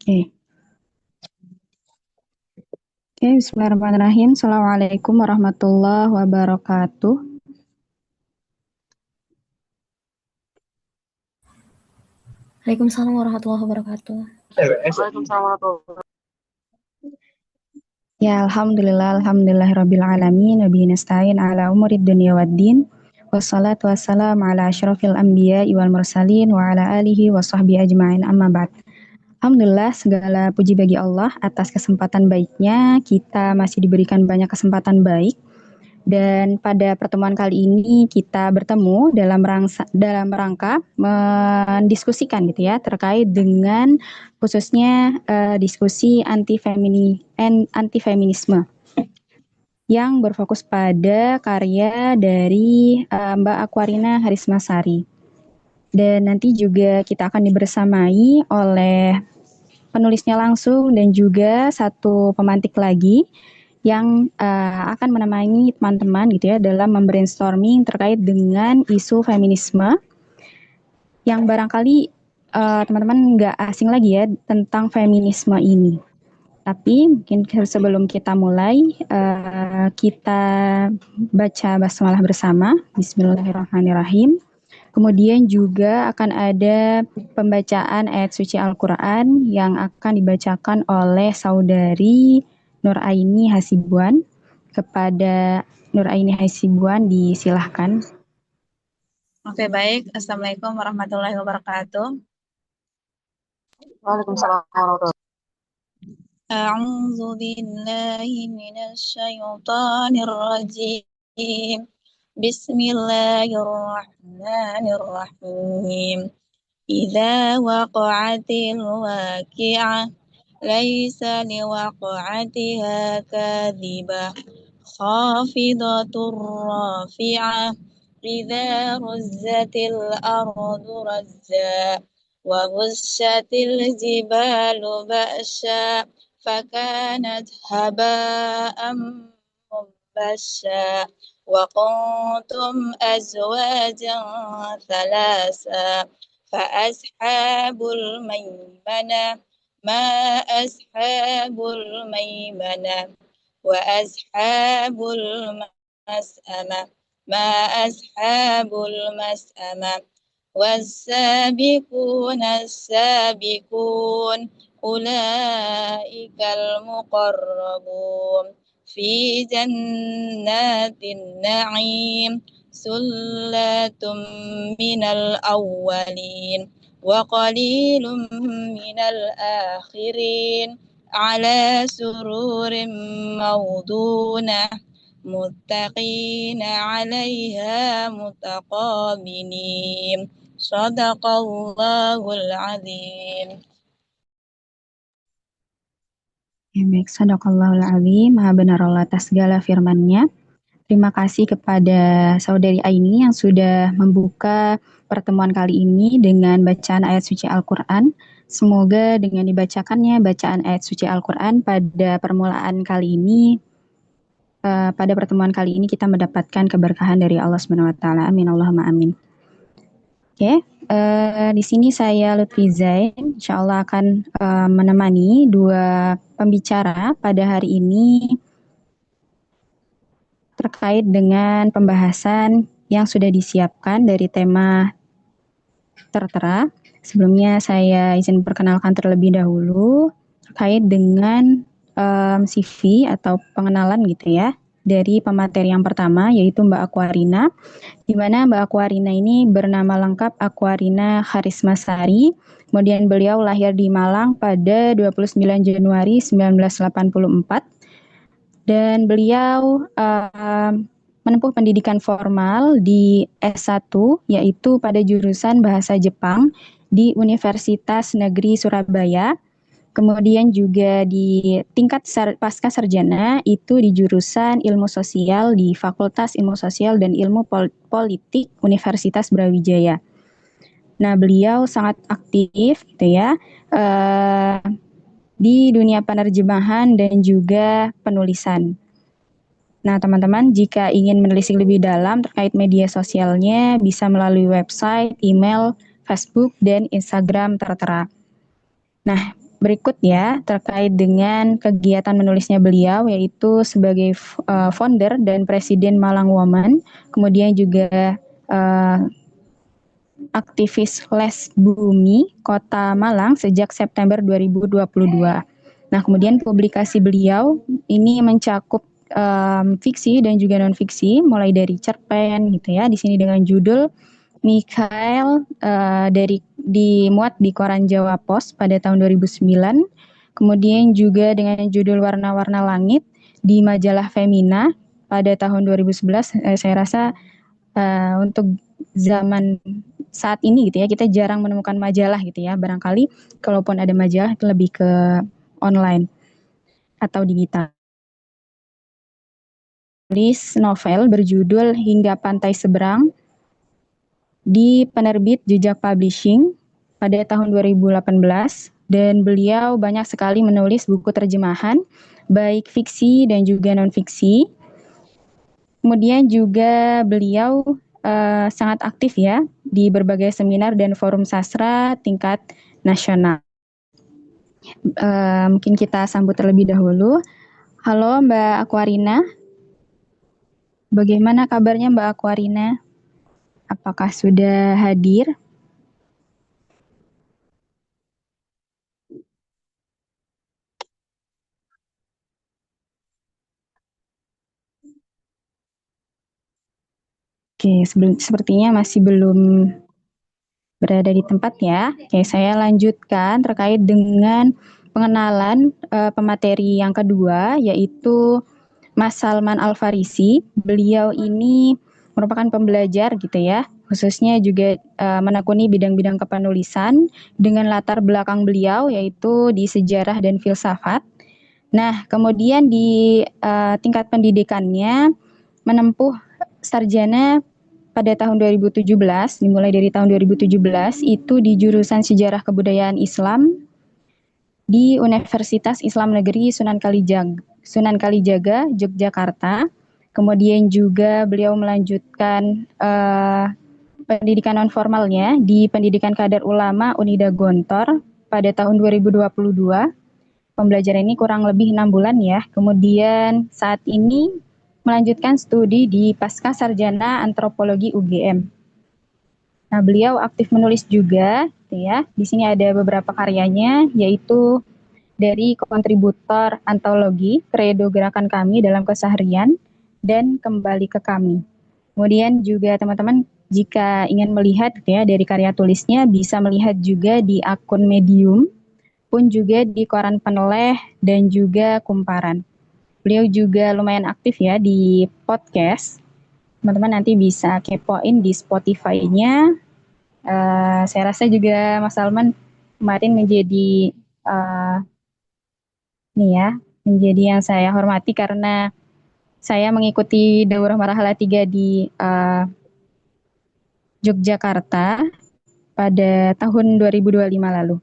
Oke, Bismillahirrahmanirrahim. Assalamualaikum warahmatullahi wabarakatuh. Waalaikumsalam warahmatullahi wabarakatuh. Ya, alhamdulillahirabbil alamin, wa bihi nasta'in ala umurid dunya waddin. Wassalatu wassalamu ala asyrafil anbiya'i wal mursalin wa ala alihi wa sahbihi ajma'in, amma ba'd. Alhamdulillah, segala puji bagi Allah atas kesempatan baiknya. Kita masih diberikan banyak kesempatan baik. Dan pada pertemuan kali ini kita bertemu dalam rangka mendiskusikan gitu ya terkait dengan khususnya diskusi anti-feminisme yang berfokus pada karya dari Mbak Aquarina Harismasari. Dan nanti juga kita akan dibersamai oleh penulisnya langsung dan juga satu pemantik lagi yang akan menemani teman-teman gitu ya dalam membrainstorming terkait dengan isu feminisme yang barangkali teman-teman nggak asing lagi ya tentang feminisme ini. Tapi mungkin sebelum kita mulai, kita baca basmalah bersama. Bismillahirrahmanirrahim. Kemudian juga akan ada pembacaan ayat suci Al-Quran yang akan dibacakan oleh saudari Nur Aini Hasibuan. Kepada Nur Aini Hasibuan disilahkan. Oke, baik. Assalamualaikum warahmatullahi wabarakatuh. Waalaikumsalam warahmatullahi wabarakatuh. A'udzu billahi minasy syaithanir rajim. Bismillahirrahmanirrahim. Idza waqa'atil waqi'ah laisa liwaqa'atiha kadhibah khafidatur rafi'ah idza ruzzatil ardu razza wa bussatil jibalu ba'sa fakanat haba'an mumbassa wa kuntum azwajan thalasa fa ashabul maimanah ma ashabul maimanah wa ashabul mas'amah ma ashabul mas'amah والسابقون السابقون أولئك المقربون في جنات النعيم ثلة من الأولين وقليل من الآخرين على سرور موضونة متقين عليها متقابلين Sadaqallahul azim. Ya, baik, Sadaqallahul azim, maha benar Allah atas segala firman-Nya. Terima kasih kepada saudari Aini yang sudah membuka pertemuan kali ini dengan bacaan ayat suci Al-Quran. Semoga dengan dibacakannya bacaan ayat suci Al-Quran pada permulaan kali ini, pada pertemuan kali ini kita mendapatkan keberkahan dari Allah Subhanahu wa taala. Amin Allahumma amin. Oke, di sini saya Lutfi Zain, insya Allah akan menemani dua pembicara pada hari ini terkait dengan pembahasan yang sudah disiapkan dari tema tertera. Sebelumnya saya izin perkenalkan terlebih dahulu terkait dengan CV atau pengenalan gitu ya dari pemateri yang pertama yaitu Mbak Aquarina, di mana Mbak Aquarina ini bernama lengkap Aquarina Harismasari. Kemudian beliau lahir di Malang pada 29 Januari 1984 dan beliau menempuh pendidikan formal di S1 yaitu pada jurusan Bahasa Jepang di Universitas Negeri Surabaya. Kemudian juga di tingkat pasca sarjana itu di jurusan Ilmu Sosial di Fakultas Ilmu Sosial dan Ilmu Politik Universitas Brawijaya. Nah, beliau sangat aktif gitu ya di dunia penerjemahan dan juga penulisan. Nah, teman-teman, jika ingin menelisik lebih dalam terkait media sosialnya bisa melalui website, email, Facebook, dan Instagram tertera. Nah, berikut ya terkait dengan kegiatan menulisnya beliau, yaitu sebagai founder dan presiden Malang Woman, kemudian juga aktivis Les Bumi Kota Malang sejak September 2022. Nah, kemudian publikasi beliau ini mencakup fiksi dan juga non fiksi, mulai dari cerpen gitu ya. Di sini dengan judul Mikhail dimuat di koran Jawa Pos pada tahun 2009. Kemudian juga dengan judul Warna-warna Langit di majalah Femina pada tahun 2011. Saya rasa untuk zaman saat ini gitu ya, kita jarang menemukan majalah gitu ya. Barangkali kalaupun ada majalah itu lebih ke online atau digital. Tulis novel berjudul Hingga Pantai Seberang di penerbit Jejak Publishing pada tahun 2018, dan beliau banyak sekali menulis buku terjemahan baik fiksi dan juga non fiksi. Kemudian juga beliau sangat aktif ya di berbagai seminar dan forum sastra tingkat nasional. Mungkin kita sambut terlebih dahulu. Halo Mbak Aquarina, bagaimana kabarnya Mbak Aquarina? Apakah sudah hadir? Oke, sepertinya masih belum berada di tempat ya. Oke, saya lanjutkan terkait dengan pengenalan pemateri yang kedua, yaitu Mas Salman Al-Farisi. Beliau ini merupakan pembelajar gitu ya, khususnya juga menekuni bidang-bidang kepenulisan dengan latar belakang beliau yaitu di sejarah dan filsafat. Nah, kemudian di tingkat pendidikannya menempuh sarjana pada tahun 2017, dimulai dari tahun 2017 itu di jurusan Sejarah Kebudayaan Islam di Universitas Islam Negeri Sunan Kalijaga, Yogyakarta. Kemudian juga beliau melanjutkan pendidikan non formalnya di Pendidikan Kadar Ulama Unida Gontor pada tahun 2022. Pembelajaran ini kurang lebih 6 bulan ya. Kemudian saat ini melanjutkan studi di Pasca Sarjana Antropologi UGM. Nah, beliau aktif menulis juga, gitu ya. Di sini ada beberapa karyanya, yaitu dari kontributor antologi Kredo Gerakan Kami dalam Keseharian dan Kembali ke Kami. Kemudian juga teman-teman jika ingin melihat gitu ya dari karya tulisnya bisa melihat juga di akun Medium, pun juga di koran Peneleh dan juga Kumparan. Beliau juga lumayan aktif ya di podcast. Teman-teman nanti bisa kepoin di Spotify-nya. Saya rasa juga Mas Salman kemarin menjadi nih ya, menjadi yang saya hormati karena saya mengikuti Daurah Marhala 3 di Yogyakarta pada tahun 2025 lalu.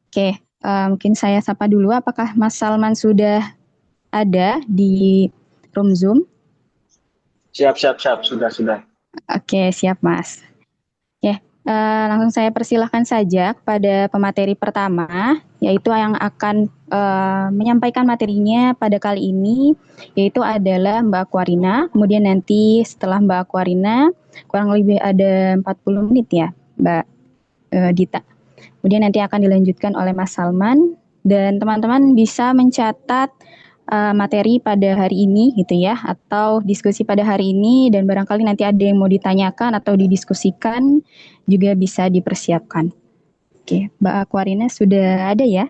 Oke, mungkin saya sapa dulu. Apakah Mas Salman sudah ada di room Zoom? Siap. Sudah. Oke, siap Mas. Ya, langsung saya persilahkan saja pada pemateri pertama, yaitu yang akan menyampaikan materinya pada kali ini, yaitu adalah Mbak Aquarina. Kemudian nanti setelah Mbak Aquarina, kurang lebih ada 40 menit ya, Mbak Dita. Kemudian nanti akan dilanjutkan oleh Mas Salman, dan teman-teman bisa mencatat materi pada hari ini gitu ya, atau diskusi pada hari ini, dan barangkali nanti ada yang mau ditanyakan atau didiskusikan juga bisa dipersiapkan. Oke, Mbak Aquarina sudah ada ya?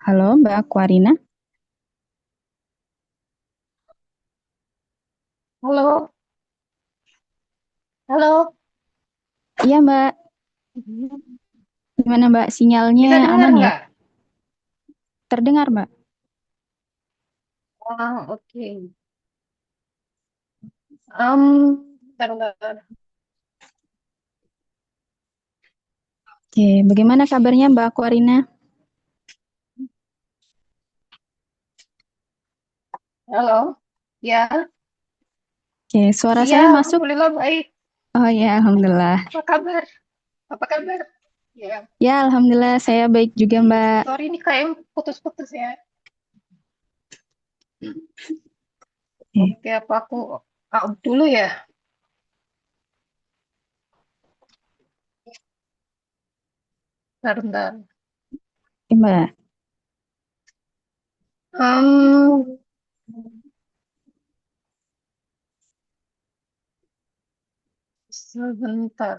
Halo Mbak Aquarina. Halo. Halo. Iya Mbak, gimana Mbak, sinyalnya Bisa dengar aman ya? nggak? Terdengar Mbak? Oke. Bentar. Oke, bagaimana kabarnya Mbak Aquarina? Halo. Ya. Oke, suara Iya, saya masuk? alhamdulillah baik. Oh ya, alhamdulillah. Apa kabar? Apa kabar? Ya, Ya, alhamdulillah saya baik juga, Mbak. sorry nih kayak putus-putus ya. Oke, apa aku out dulu ya? Bentar, bentar. Mbak. Um, Sebentar.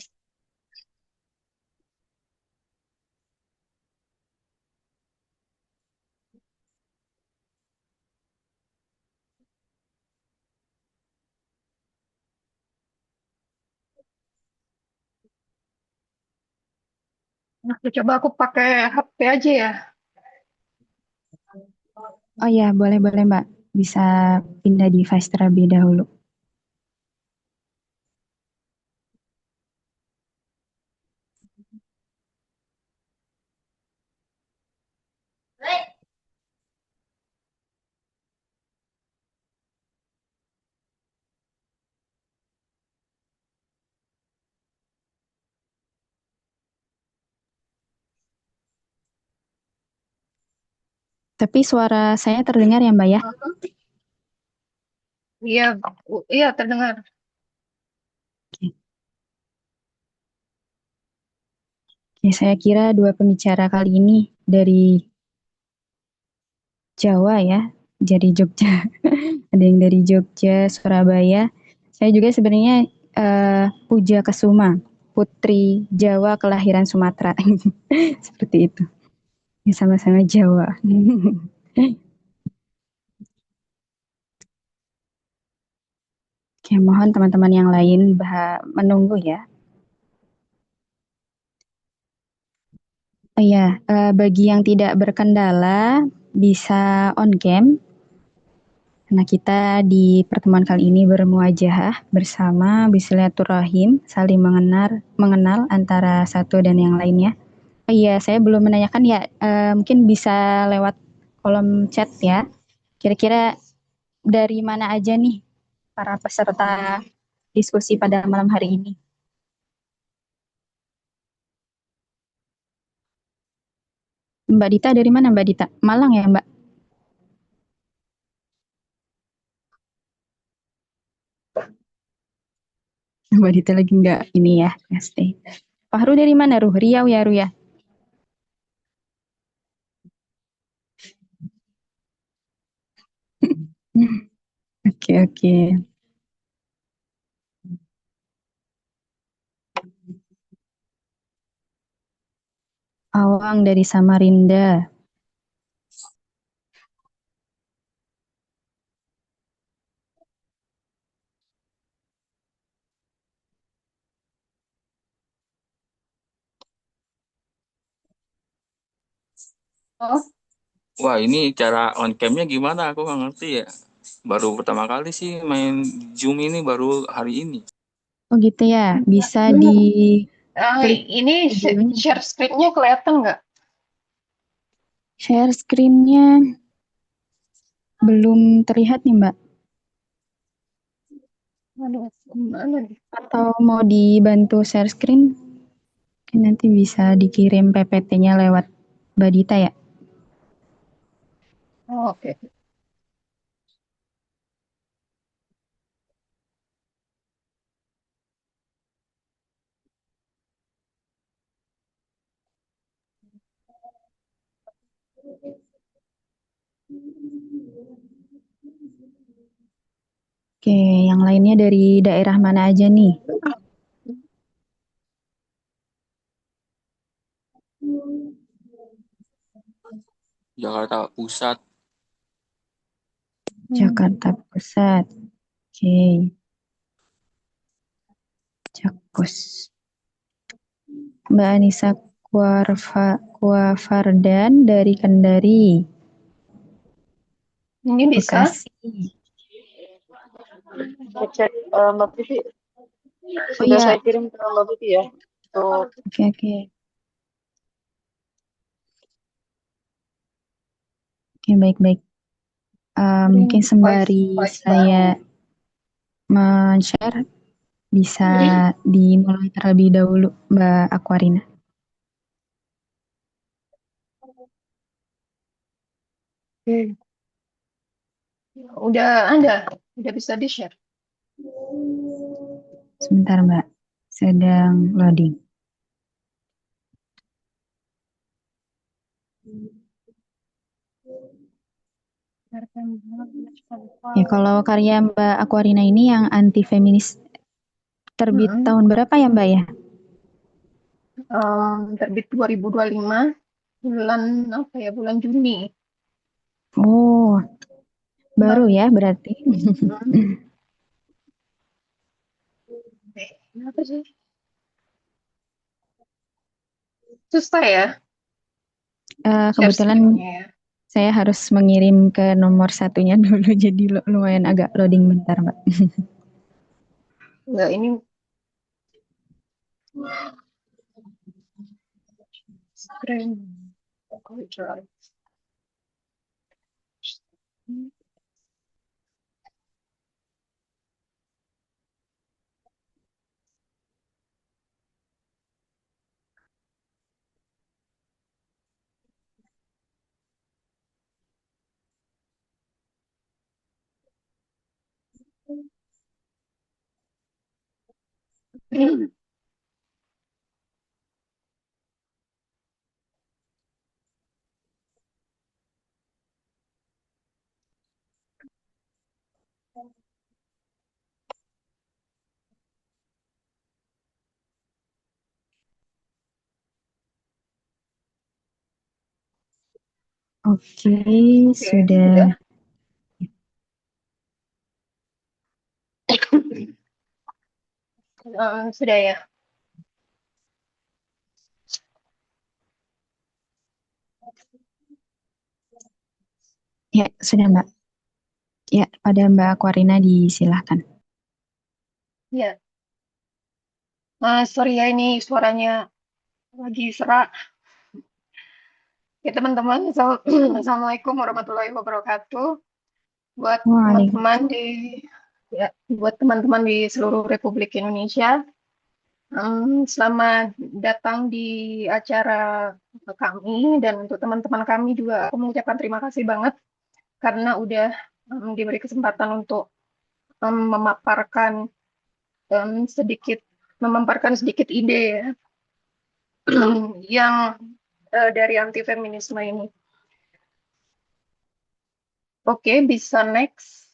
Aku coba pakai HP aja ya. Oh ya, boleh-boleh Mbak. Bisa pindah device terlebih dahulu. Tapi suara saya terdengar ya Mbak ya? Iya, iya terdengar. Oke. Oke, saya kira dua pembicara kali ini dari Jawa ya, dari Jogja. Ada yang dari Jogja, Surabaya. Saya juga sebenarnya Puja Kesuma, putri Jawa kelahiran Sumatera. Seperti itu. Ya, sama-sama Jawa. Oke, mohon teman-teman yang lain menunggu ya. Oh iya, bagi yang tidak berkendala bisa on cam. Nah, kita di pertemuan kali ini bermuajahah bersama bersilaturahim, saling mengenal antara satu dan yang lainnya. Oh iya, saya belum menanyakan ya, mungkin bisa lewat kolom chat ya. Kira-kira dari mana aja nih para peserta diskusi pada malam hari ini? Mbak Dita dari mana Mbak Dita? Malang ya Mbak? Mbak Dita lagi nggak ini ya, stay. Fahru dari mana Ruh? Riau ya Ruh ya? Oke oke. Awang dari Samarinda. Oh, Wah, ini cara on cam-nya gimana? Aku nggak ngerti ya. Baru pertama kali sih main Zoom ini baru hari ini. Oh gitu ya, bisa di klik ini videonya. share screen-nya kelihatan nggak? Share screen-nya belum terlihat nih Mbak. Aduh, gimana nih? Atau mau dibantu share screen? Mungkin nanti bisa dikirim PPT-nya lewat Mbak Dita ya. Oh, oke. Oke, yang lainnya dari daerah mana aja nih? Jakarta Pusat. Jakarta Pusat. Oke. Jakpus. Mbak Anissa Kuafardan dari Kendari, Ini bisa? Bekasi. Cek Mbak Vivi, Oh sudah iya, saya kirim ke Mbak Vivi ya. Untuk oke oke. Oke, baik-baik. Mungkin sembari Device saya baru. men-share, bisa dimulai terlebih dahulu, Mbak Aquarina. Oke. Udah bisa di-share. Sebentar, Mbak. Sedang loading. Ya, kalau karya Mbak Aquarina ini yang anti feminis terbit tahun berapa ya, Mbak ya? Terbit 2025 bulan Juni. Oh, baru ya berarti. Kenapa sih? Susah ya? Kebetulan saya harus mengirim ke nomor satunya dulu, jadi lumayan agak loading bentar, Mbak. Enggak, ini screen. Oke, sudah. Sudah ya. Ya, sudah, Mbak. Ya, pada Mbak Aquarina disilahkan. Ya. Sorry ya, ini suaranya lagi serak. Ya teman-teman, Assalamualaikum warahmatullahi wabarakatuh. Buat teman-teman di seluruh Republik Indonesia, selamat datang di acara kami, dan untuk teman-teman kami juga aku mengucapkan terima kasih banget karena udah diberi kesempatan untuk memaparkan sedikit ide ya, yang dari anti feminisme ini. Oke, bisa next.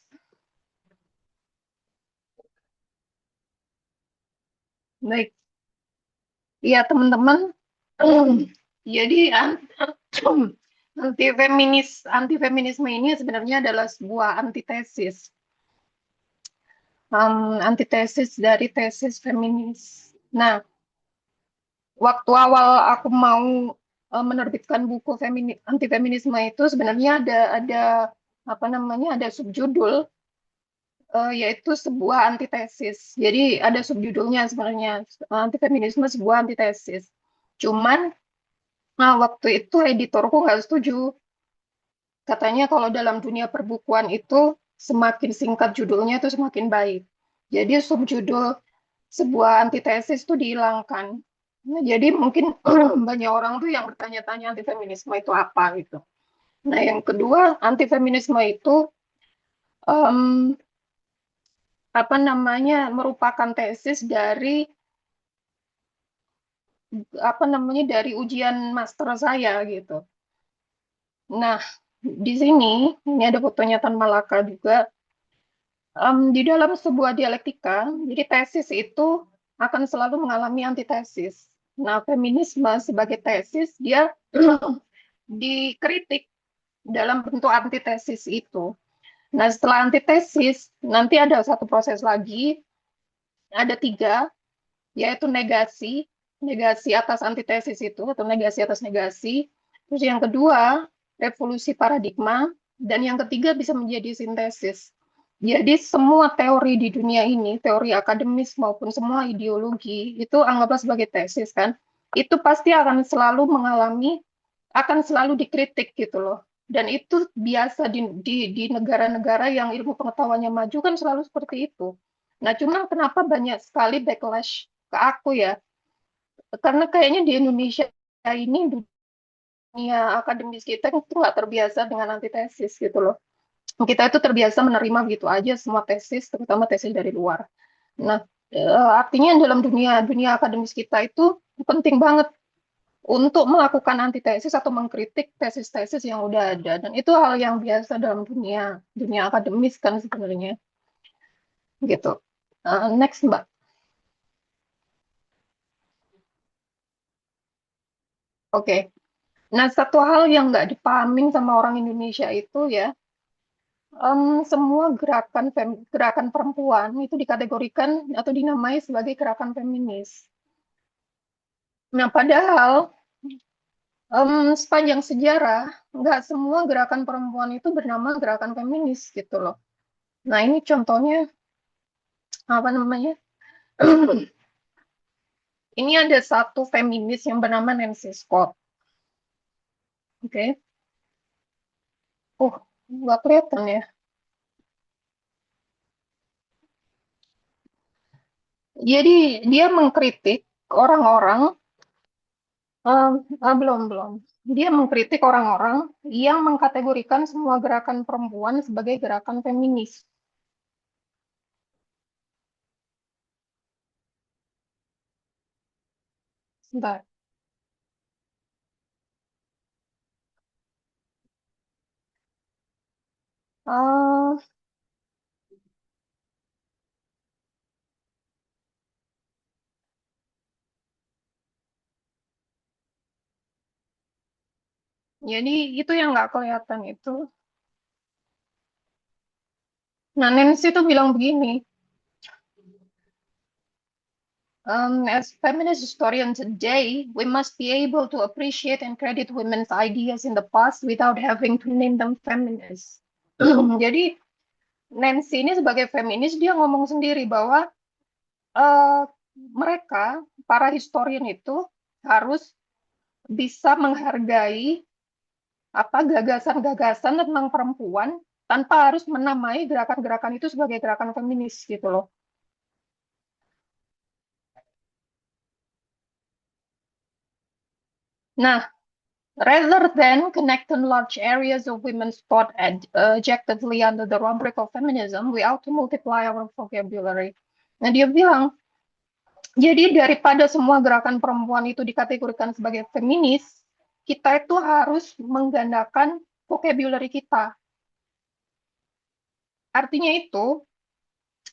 Baik. Iya, teman-teman. Jadi anti-feminisme ini sebenarnya adalah sebuah antitesis. Antitesis dari tesis feminis. Nah, waktu awal aku mau menerbitkan buku anti-feminisme itu sebenarnya ada subjudul, yaitu sebuah antitesis. Jadi ada subjudulnya sebenarnya, anti-feminisme sebuah antitesis. Cuman waktu itu editorku nggak setuju. Katanya kalau dalam dunia perbukuan itu semakin singkat judulnya itu semakin baik. Jadi subjudul sebuah antitesis itu dihilangkan. Nah, jadi mungkin banyak orang tuh yang bertanya-tanya anti-feminisme itu apa gitu. Nah, yang kedua, anti-feminisme itu merupakan tesis dari dari ujian master saya gitu. Nah, di sini ini ada fotonya Tan Malaka juga. Di dalam sebuah dialektika, jadi tesis itu akan selalu mengalami antitesis. Nah, feminisme sebagai tesis dia dikritik dalam bentuk antitesis itu. Nah, setelah antitesis, nanti ada satu proses lagi, ada 3, yaitu negasi, negasi atas antitesis itu, atau negasi atas negasi. Terus yang kedua, revolusi paradigma, dan yang ketiga bisa menjadi sintesis. Jadi semua teori di dunia ini, teori akademis maupun semua ideologi, itu anggaplah sebagai tesis kan, itu pasti akan selalu dikritik gitu loh. Dan itu biasa di negara-negara yang ilmu pengetahuannya maju kan selalu seperti itu. Nah, cuma kenapa banyak sekali backlash ke aku ya? Karena kayaknya di Indonesia ini dunia akademis kita itu nggak terbiasa dengan antitesis gitu loh. Kita itu terbiasa menerima begitu aja semua tesis, terutama tesis dari luar. Nah, artinya dalam dunia dunia akademis kita itu penting banget untuk melakukan antitesis atau mengkritik tesis-tesis yang udah ada, dan itu hal yang biasa dalam dunia dunia akademis kan sebenarnya gitu. Next Mbak. Oke. Nah, satu hal yang nggak dipahamin sama orang Indonesia itu ya, semua gerakan perempuan itu dikategorikan atau dinamai sebagai gerakan feminis. Nah, padahal sepanjang sejarah nggak semua gerakan perempuan itu bernama gerakan feminis gitu loh. Nah, ini contohnya apa namanya? Ini ada satu feminis yang bernama Nancy Scott. Oke. Nggak kelihatan ya. Jadi dia mengkritik orang-orang, belum. Dia mengkritik orang-orang yang mengkategorikan semua gerakan perempuan sebagai gerakan feminis. Sebentar. Eh, jadi itu yang nggak kelihatan itu. Nah, Nancy itu bilang begini, as feminist historian today, we must be able to appreciate and credit women's ideas in the past without having to name them feminist. Jadi Nancy ini sebagai feminis dia ngomong sendiri bahwa uh, mereka para historian itu harus bisa menghargai apa gagasan-gagasan tentang perempuan tanpa harus menamai gerakan-gerakan itu sebagai gerakan feminis gitu loh. Nah, rather than connecting large areas of women's thought objectively under the rubric of feminism, we ought to multiply our vocabulary. Nah, dia bilang, jadi daripada semua gerakan perempuan itu dikategorikan sebagai feminis, kita itu harus menggandakan vocabulary kita. Artinya itu,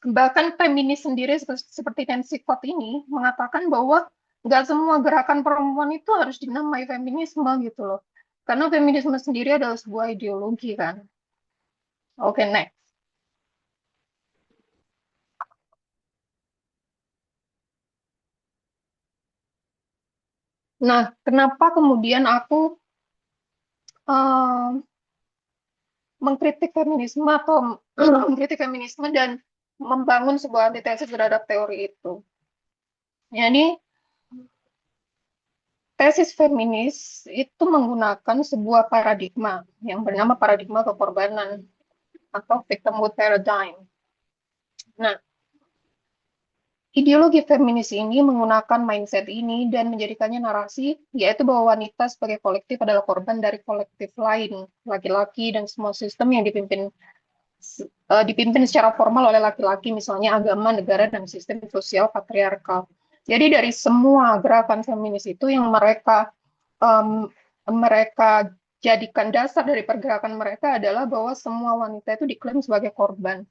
bahkan feminis sendiri seperti Nancy Scott ini mengatakan bahwa nggak semua gerakan perempuan itu harus dinamai feminisme gitu loh. Karena feminisme sendiri adalah sebuah ideologi kan. Oke, next. Nah, kenapa kemudian aku uh, mengkritik feminisme atau mengkritik feminisme dan membangun sebuah antitesis terhadap teori itu? Jadi, tesis feminis itu menggunakan sebuah paradigma yang bernama paradigma kekorbanan atau victimhood paradigm. Nah, ideologi feminis ini menggunakan mindset ini dan menjadikannya narasi, yaitu bahwa wanita sebagai kolektif adalah korban dari kolektif lain, laki-laki dan semua sistem yang dipimpin secara formal oleh laki-laki, misalnya agama, negara, dan sistem sosial patriarkal. Jadi dari semua gerakan feminis itu yang mereka jadikan dasar dari pergerakan mereka adalah bahwa semua wanita itu diklaim sebagai korban.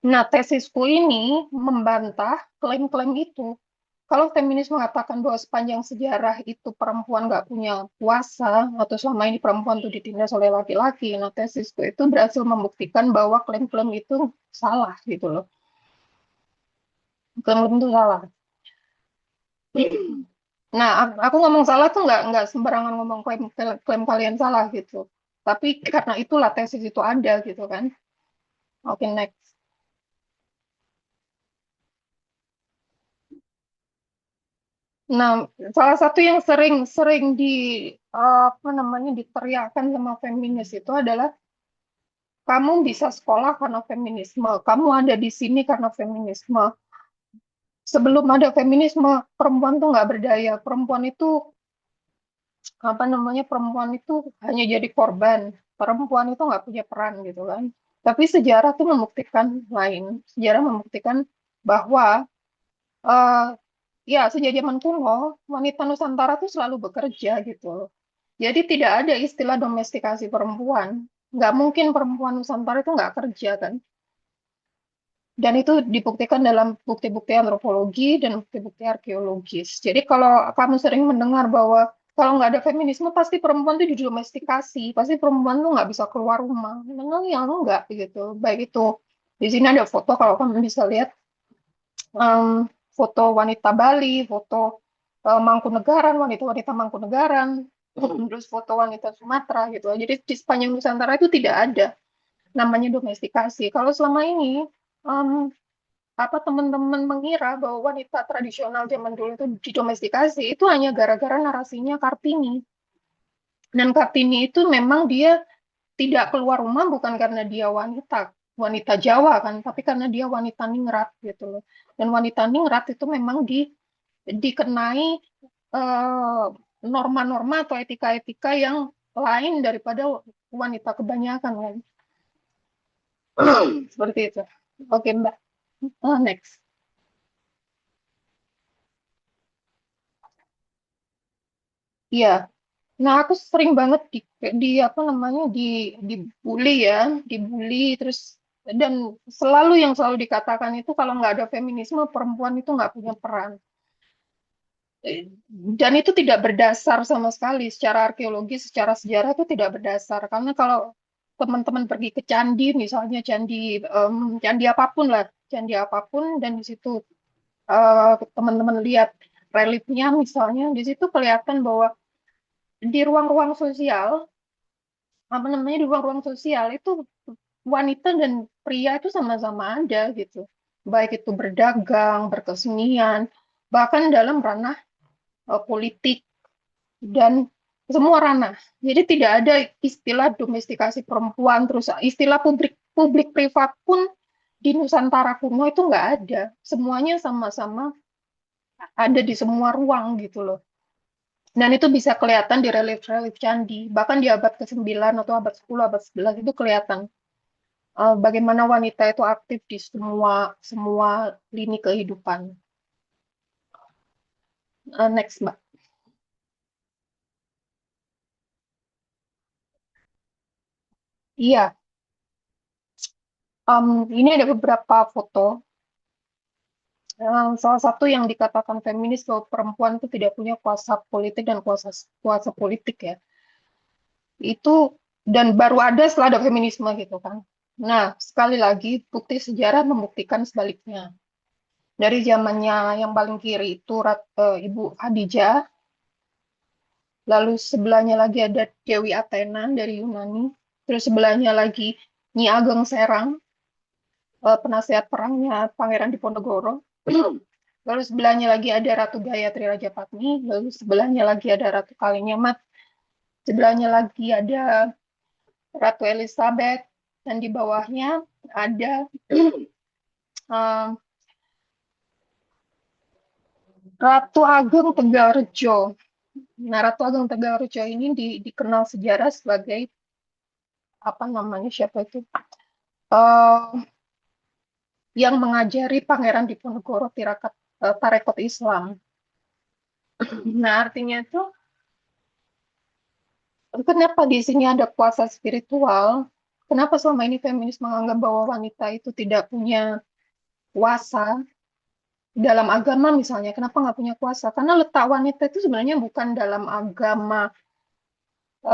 Nah, tesisku ini membantah klaim-klaim itu. Kalau feminis mengatakan bahwa sepanjang sejarah itu perempuan nggak punya kuasa, atau selama ini perempuan itu ditindas oleh laki-laki, nah tesisku itu berhasil membuktikan bahwa klaim-klaim itu salah gitu loh. Klaim-klaim itu salah. Nah, aku ngomong salah tuh nggak sembarangan ngomong klaim kalian salah gitu. Tapi karena itulah tesis itu ada gitu kan. Oke, next. Nah, salah satu yang sering apa namanya diteriakan sama feminis itu adalah kamu bisa sekolah karena feminisme, kamu ada di sini karena feminisme. Sebelum ada feminisme, perempuan tuh nggak berdaya. Perempuan itu apa namanya? Perempuan itu hanya jadi korban. Perempuan itu nggak punya peran gitu kan. Tapi sejarah tuh membuktikan lain. Sejarah membuktikan bahwa eh, ya sejak zaman kuno wanita Nusantara tuh selalu bekerja gitu. Jadi tidak ada istilah domestikasi perempuan. Nggak mungkin perempuan Nusantara itu nggak kerja kan. Dan itu dibuktikan dalam bukti-bukti antropologi dan bukti-bukti arkeologis. Jadi kalau kamu sering mendengar bahwa kalau nggak ada feminisme pasti perempuan itu didomestikasi, pasti perempuan tuh nggak bisa keluar rumah. Memang yang enggak gitu. Baik itu di sini ada foto kalau kamu bisa lihat foto wanita Bali, foto Mangkunegaran, wanita-wanita Mangkunegaran, terus foto wanita Sumatera gitu. Jadi di sepanjang Nusantara itu tidak ada namanya domestikasi. Kalau selama ini apa teman-teman mengira bahwa wanita tradisional zaman dulu itu didomestikasi, itu hanya gara-gara narasinya Kartini. Dan Kartini itu memang dia tidak keluar rumah bukan karena dia wanita Jawa kan, tapi karena dia wanita ningrat gitu loh. Dan wanita ningrat itu memang dikenai norma-norma atau etika-etika yang lain daripada wanita kebanyakan kan. Seperti itu. Oke, Mbak. Next. Iya. Nah, aku sering banget di apa namanya dibully ya, dibully terus dan yang selalu dikatakan itu kalau nggak ada feminisme perempuan itu nggak punya peran. Dan itu tidak berdasar sama sekali secara arkeologi, secara sejarah itu tidak berdasar. Karena kalau teman-teman pergi ke candi, misalnya candi apapun lah, candi apapun, dan di situ teman-teman lihat reliefnya, misalnya di situ kelihatan bahwa di ruang-ruang sosial, apa namanya di ruang-ruang sosial itu wanita dan pria itu sama-sama ada gitu, baik itu berdagang, berkesenian, bahkan dalam ranah politik dan semua ranah. Jadi tidak ada istilah domestikasi perempuan, terus istilah publik publik privat pun di Nusantara kuno itu nggak ada. Semuanya sama-sama ada di semua ruang gitu loh. Dan itu bisa kelihatan di relief-relief candi. Bahkan di abad ke-9 atau abad 10, abad 11 itu kelihatan bagaimana wanita itu aktif di semua semua lini kehidupan. Next, Mbak. Iya, ini ada beberapa foto. Salah satu yang dikatakan feminis bahwa perempuan itu tidak punya kuasa politik dan kuasa politik ya. Itu dan baru ada setelah ada feminisme gitu kan. Nah, sekali lagi bukti sejarah membuktikan sebaliknya. Dari zamannya yang paling kiri itu Ibu Khadijah, lalu sebelahnya lagi ada Dewi Athena dari Yunani, terus sebelahnya lagi Nyi Ageng Serang, penasihat perangnya Pangeran Diponegoro, lalu sebelahnya lagi ada Ratu Gayatri Rajapatni, lalu sebelahnya lagi ada Ratu Kalinyamat, sebelahnya lagi ada Ratu Elizabeth, dan di bawahnya ada Ratu Ageng Tegalrejo. Nah, Ratu Ageng Tegalrejo ini dikenal sejarah sebagai apa namanya siapa itu yang mengajari Pangeran Diponegoro tarekat Islam. Nah, artinya itu kenapa di sini ada kuasa spiritual? Kenapa selama ini feminis menganggap bahwa wanita itu tidak punya kuasa dalam agama misalnya? Kenapa nggak punya kuasa? Karena letak wanita itu sebenarnya bukan dalam agama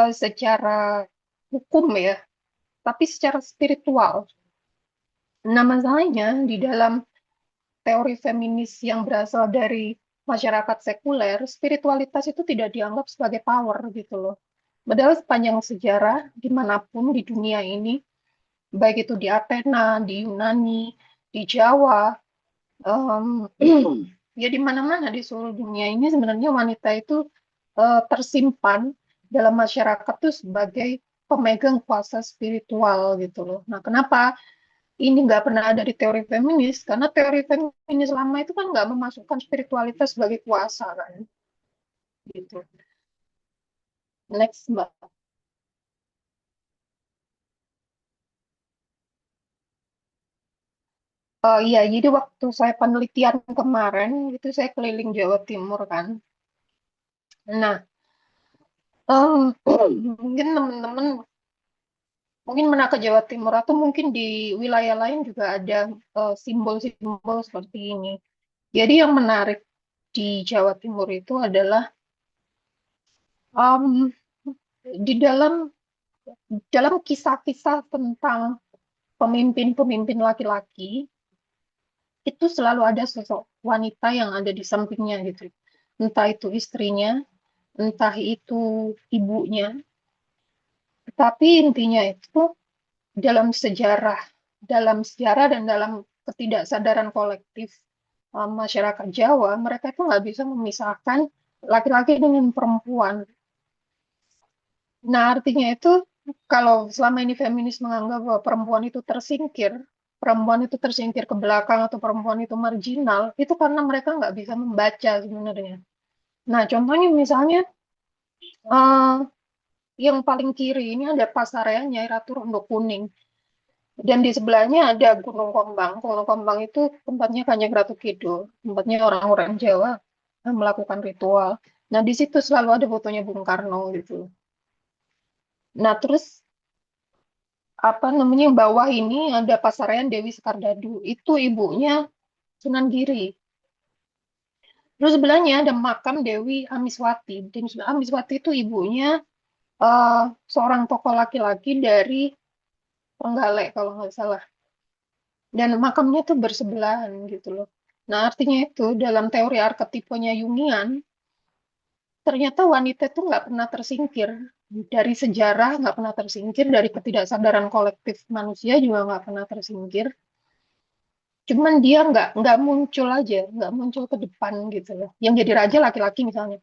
secara hukum ya, tapi secara spiritual. Nah, masalahnya di dalam teori feminis yang berasal dari masyarakat sekuler, spiritualitas itu tidak dianggap sebagai power gitu loh. Padahal sepanjang sejarah dimanapun di dunia ini, baik itu di Athena, di Yunani, di Jawa, ya di mana-mana di seluruh dunia ini sebenarnya wanita itu tersimpan dalam masyarakat itu sebagai pemegang kuasa spiritual gitu loh. Nah, kenapa ini nggak pernah ada di teori feminis? Karena teori feminis lama itu kan nggak memasukkan spiritualitas sebagai kuasa kan, gitu. Next, Mbak. Oh iya, jadi waktu saya penelitian kemarin itu saya keliling Jawa Timur kan. Nah, mungkin teman-teman mungkin pernah ke Jawa Timur atau mungkin di wilayah lain juga ada simbol-simbol seperti ini. Jadi yang menarik di Jawa Timur itu adalah em, di dalam kisah-kisah tentang pemimpin-pemimpin laki-laki itu selalu ada sosok wanita yang ada di sampingnya gitu. Entah itu istrinya, entah itu ibunya. Tapi intinya itu dalam sejarah dan dalam ketidaksadaran kolektif masyarakat Jawa, mereka itu nggak bisa memisahkan laki-laki dengan perempuan. Nah, artinya itu kalau selama ini feminis menganggap bahwa perempuan itu tersingkir ke belakang atau perempuan itu marginal, itu karena mereka nggak bisa membaca sebenarnya. Nah, contohnya misalnya eh, yang paling kiri ini ada Pasaraya Nyai Ratu Rondo Kuning. Dan di sebelahnya ada Gunung Kombang. Gunung Kombang itu tempatnya Kanjeng Ratu Kidul, tempatnya orang-orang Jawa yang melakukan ritual. Nah, di situ selalu ada fotonya Bung Karno gitu. Nah, terus apa namanya yang bawah ini ada Pasaraian Dewi Sekardadu. Itu ibunya Sunan Giri. Terus sebelahnya ada makam Dewi Amiswati. Dan Amiswati itu ibunya eh, seorang tokoh laki-laki dari Trenggalek kalau nggak salah. Dan makamnya tuh bersebelahan gitu loh. Nah, artinya itu dalam teori arketipenya Jungian, ternyata wanita itu nggak pernah tersingkir dari sejarah, nggak pernah tersingkir dari ketidaksadaran kolektif manusia juga nggak pernah tersingkir. Cuman dia nggak muncul aja, nggak muncul ke depan gitu loh. Yang jadi raja laki-laki misalnya.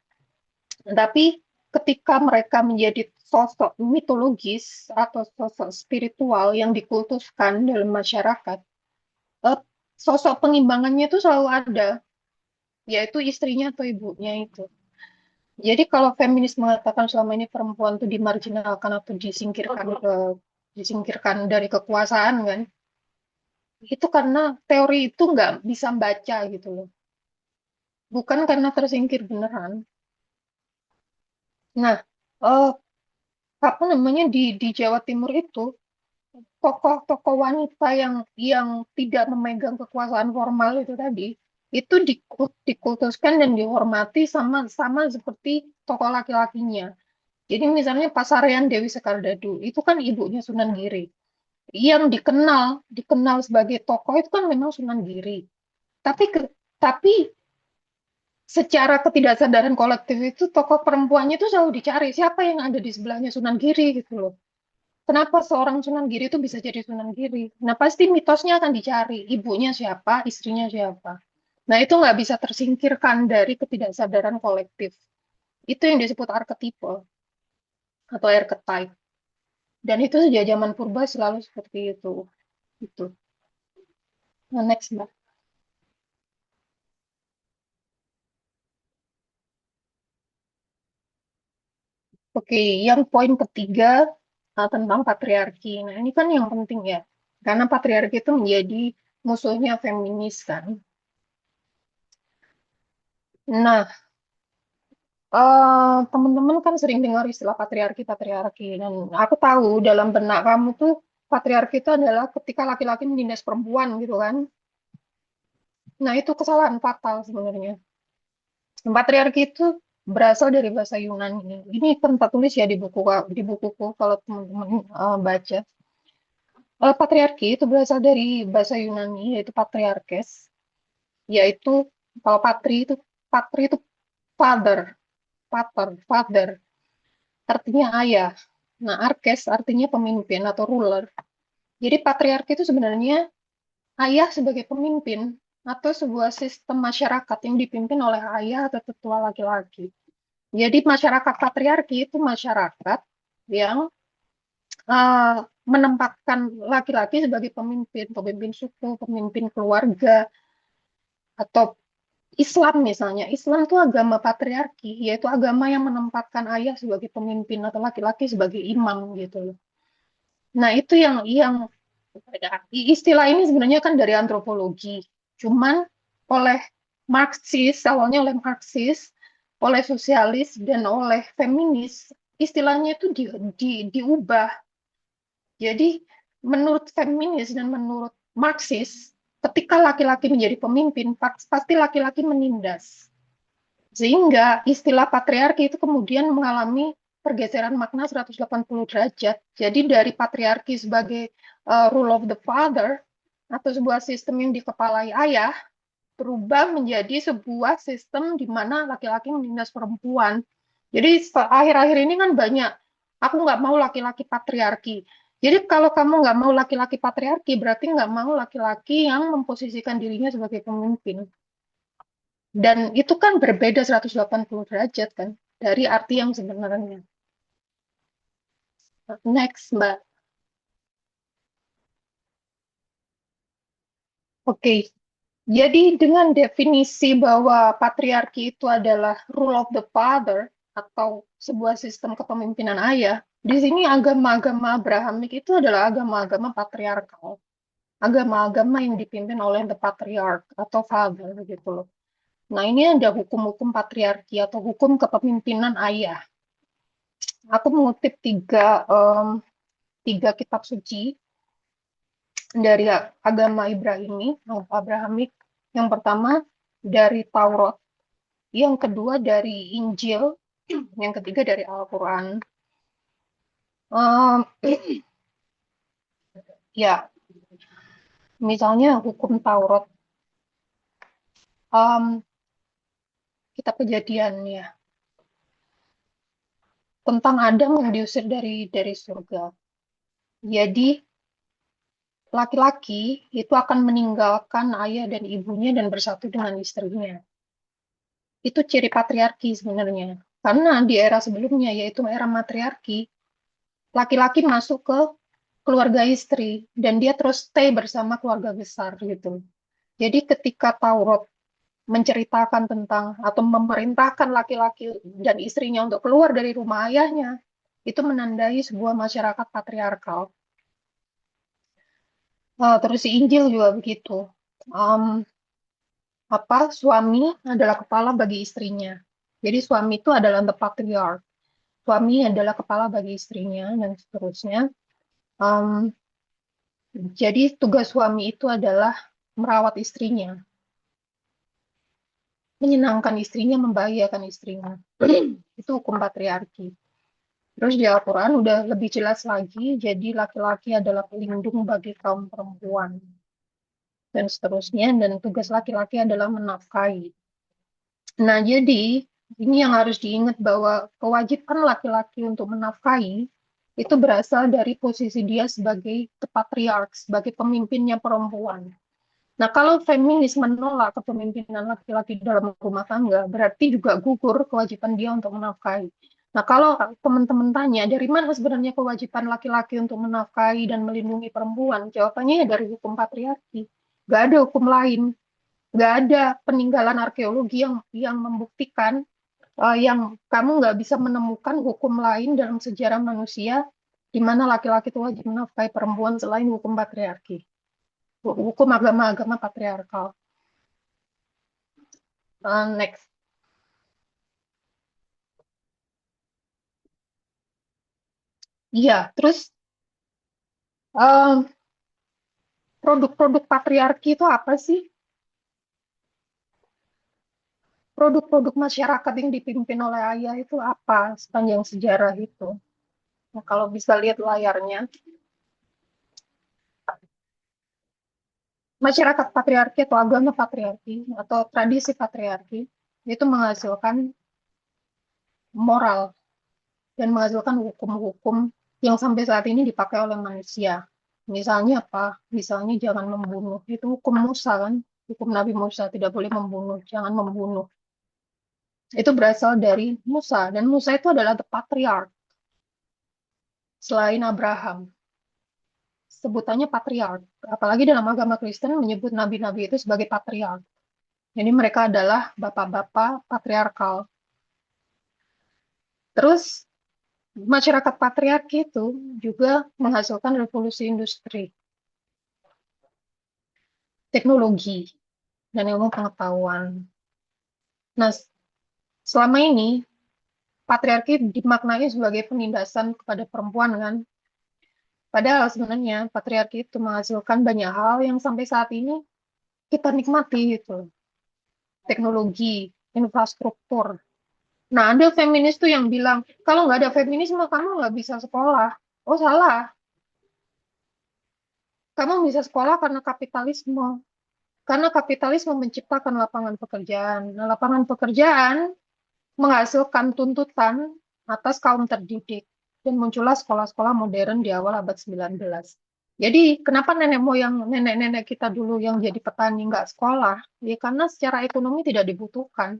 Tapi ketika mereka menjadi sosok mitologis atau sosok spiritual yang dikultuskan dalam masyarakat, eh, sosok pengimbangannya itu selalu ada, yaitu istrinya atau ibunya itu. Jadi kalau feminis mengatakan selama ini perempuan itu dimarginalkan atau disingkirkan dari kekuasaan kan, itu karena teori itu nggak bisa baca gitu loh. Bukan karena tersingkir beneran. Nah, eh, apa namanya di Jawa Timur itu tokoh-tokoh wanita yang tidak memegang kekuasaan formal itu tadi itu dikultuskan dan dihormati sama sama seperti tokoh laki-lakinya. Jadi misalnya Pasaraian Dewi Sekardadu itu kan ibunya Sunan Giri. Yang dikenal sebagai tokoh itu kan memang Sunan Giri. Tapi secara ketidaksadaran kolektif itu tokoh perempuannya itu selalu dicari siapa yang ada di sebelahnya Sunan Giri gitu loh. Kenapa seorang Sunan Giri itu bisa jadi Sunan Giri? Nah, pasti mitosnya akan dicari. Ibunya siapa, istrinya siapa. Nah, itu nggak bisa tersingkirkan dari ketidaksadaran kolektif. Itu yang disebut arketipe atau archetype. Dan itu sejak zaman purba selalu seperti itu. Itu. Nah, next, Mbak. Oke, yang poin ketiga tentang patriarki. Nah, ini kan yang penting ya. Karena patriarki itu menjadi musuhnya feminis kan. Nah, teman-teman kan sering dengar istilah patriarki. Dan aku tahu dalam benak kamu tuh patriarki itu adalah ketika laki-laki menindas perempuan gitu kan. Nah, itu kesalahan fatal sebenarnya. Patriarki itu berasal dari bahasa Yunani. Ini kan tertulis ya di bukuku kalau teman-teman baca. Patriarki itu berasal dari bahasa Yunani yaitu patriarkes, yaitu kalau patri itu father, father, artinya ayah. Nah, arkes artinya pemimpin atau ruler. Jadi patriarki itu sebenarnya ayah sebagai pemimpin atau sebuah sistem masyarakat yang dipimpin oleh ayah atau tetua laki-laki. Jadi masyarakat patriarki itu masyarakat yang menempatkan laki-laki sebagai pemimpin suku, pemimpin keluarga, atau Islam misalnya. Islam itu agama patriarki, yaitu agama yang menempatkan ayah sebagai pemimpin atau laki-laki sebagai imam gitu loh. Nah, itu yang istilah ini sebenarnya kan dari antropologi. Cuman oleh Marxis, awalnya oleh Marxis, oleh sosialis dan oleh feminis, istilahnya itu diubah. Jadi menurut feminis dan menurut Marxis, ketika laki-laki menjadi pemimpin, pasti laki-laki menindas. Sehingga istilah patriarki itu kemudian mengalami pergeseran makna 180 derajat. Jadi dari patriarki sebagai rule of the father atau sebuah sistem yang dikepalai ayah berubah menjadi sebuah sistem di mana laki-laki menindas perempuan. Jadi akhir-akhir ini kan banyak, aku nggak mau laki-laki patriarki. Jadi kalau kamu nggak mau laki-laki patriarki, berarti nggak mau laki-laki yang memposisikan dirinya sebagai pemimpin. Dan itu kan berbeda 180 derajat kan dari arti yang sebenarnya. Next, Mbak. Oke. Jadi dengan definisi bahwa patriarki itu adalah rule of the father atau sebuah sistem kepemimpinan ayah, di sini agama-agama Abrahamik itu adalah agama-agama patriarkal. Agama-agama yang dipimpin oleh the patriarch atau father gitu loh. Nah, ini ada hukum-hukum patriarki atau hukum kepemimpinan ayah. Aku mengutip tiga kitab suci dari agama Abrahamik. Yang pertama dari Taurat, yang kedua dari Injil, yang ketiga dari Al-Quran. Ya, misalnya hukum Taurat, kitab Kejadian ya, tentang Adam yang diusir dari surga. Jadi laki-laki itu akan meninggalkan ayah dan ibunya dan bersatu dengan istrinya. Itu ciri patriarki sebenarnya. Karena di era sebelumnya, yaitu era matriarki, laki-laki masuk ke keluarga istri dan dia terus stay bersama keluarga besar gitu. Jadi ketika Taurat menceritakan tentang atau memerintahkan laki-laki dan istrinya untuk keluar dari rumah ayahnya, itu menandai sebuah masyarakat patriarkal. Terus di Injil juga begitu. Suami adalah kepala bagi istrinya. Jadi suami itu adalah the patriarch. Suami adalah kepala bagi istrinya dan seterusnya. Jadi tugas suami itu adalah merawat istrinya, menyenangkan istrinya, membahagiakan istrinya. Itu hukum patriarki. Terus di Al-Quran udah lebih jelas lagi, jadi laki-laki adalah pelindung bagi kaum perempuan. Dan seterusnya, dan tugas laki-laki adalah menafkahi. Nah, jadi ini yang harus diingat bahwa kewajiban laki-laki untuk menafkahi itu berasal dari posisi dia sebagai patriark, sebagai pemimpinnya perempuan. Nah, kalau feminis menolak kepemimpinan laki-laki dalam rumah tangga, berarti juga gugur kewajiban dia untuk menafkahi. Nah, kalau teman-teman tanya, dari mana sebenarnya kewajiban laki-laki untuk menafkahi dan melindungi perempuan? Jawabannya ya dari hukum patriarki. Nggak ada hukum lain. Nggak ada peninggalan arkeologi yang membuktikan yang kamu nggak bisa menemukan hukum lain dalam sejarah manusia di mana laki-laki itu wajib menafkahi perempuan selain hukum patriarki. Hukum agama-agama patriarkal. Next. Iya, terus produk-produk patriarki itu apa sih? Produk-produk masyarakat yang dipimpin oleh ayah itu apa sepanjang sejarah itu? Nah, kalau bisa lihat layarnya, masyarakat patriarki atau agama patriarki atau tradisi patriarki itu menghasilkan moral dan menghasilkan hukum-hukum yang sampai saat ini dipakai oleh manusia. Misalnya apa? Misalnya jangan membunuh. Itu hukum Musa kan? Hukum Nabi Musa tidak boleh membunuh, jangan membunuh. Itu berasal dari Musa dan Musa itu adalah the patriarch. selain Abraham. Sebutannya patriark. Apalagi dalam agama Kristen menyebut nabi-nabi itu sebagai patriark. Jadi mereka adalah bapak-bapak patriarkal. Terus masyarakat patriarki itu juga menghasilkan revolusi industri, teknologi, dan ilmu pengetahuan. Nah, selama ini patriarki dimaknai sebagai penindasan kepada perempuan kan. Padahal sebenarnya patriarki itu menghasilkan banyak hal yang sampai saat ini kita nikmati gitu. Teknologi, infrastruktur. Nah, ada feminis tuh yang bilang, kalau nggak ada feminisme, kamu nggak bisa sekolah. Oh, salah. Kamu bisa sekolah karena kapitalisme. Karena kapitalisme menciptakan lapangan pekerjaan. Nah, lapangan pekerjaan menghasilkan tuntutan atas kaum terdidik. Dan muncullah sekolah-sekolah modern di awal abad 19. Jadi, kenapa nenek-nenek kita dulu yang jadi petani nggak sekolah? Ya, karena secara ekonomi tidak dibutuhkan.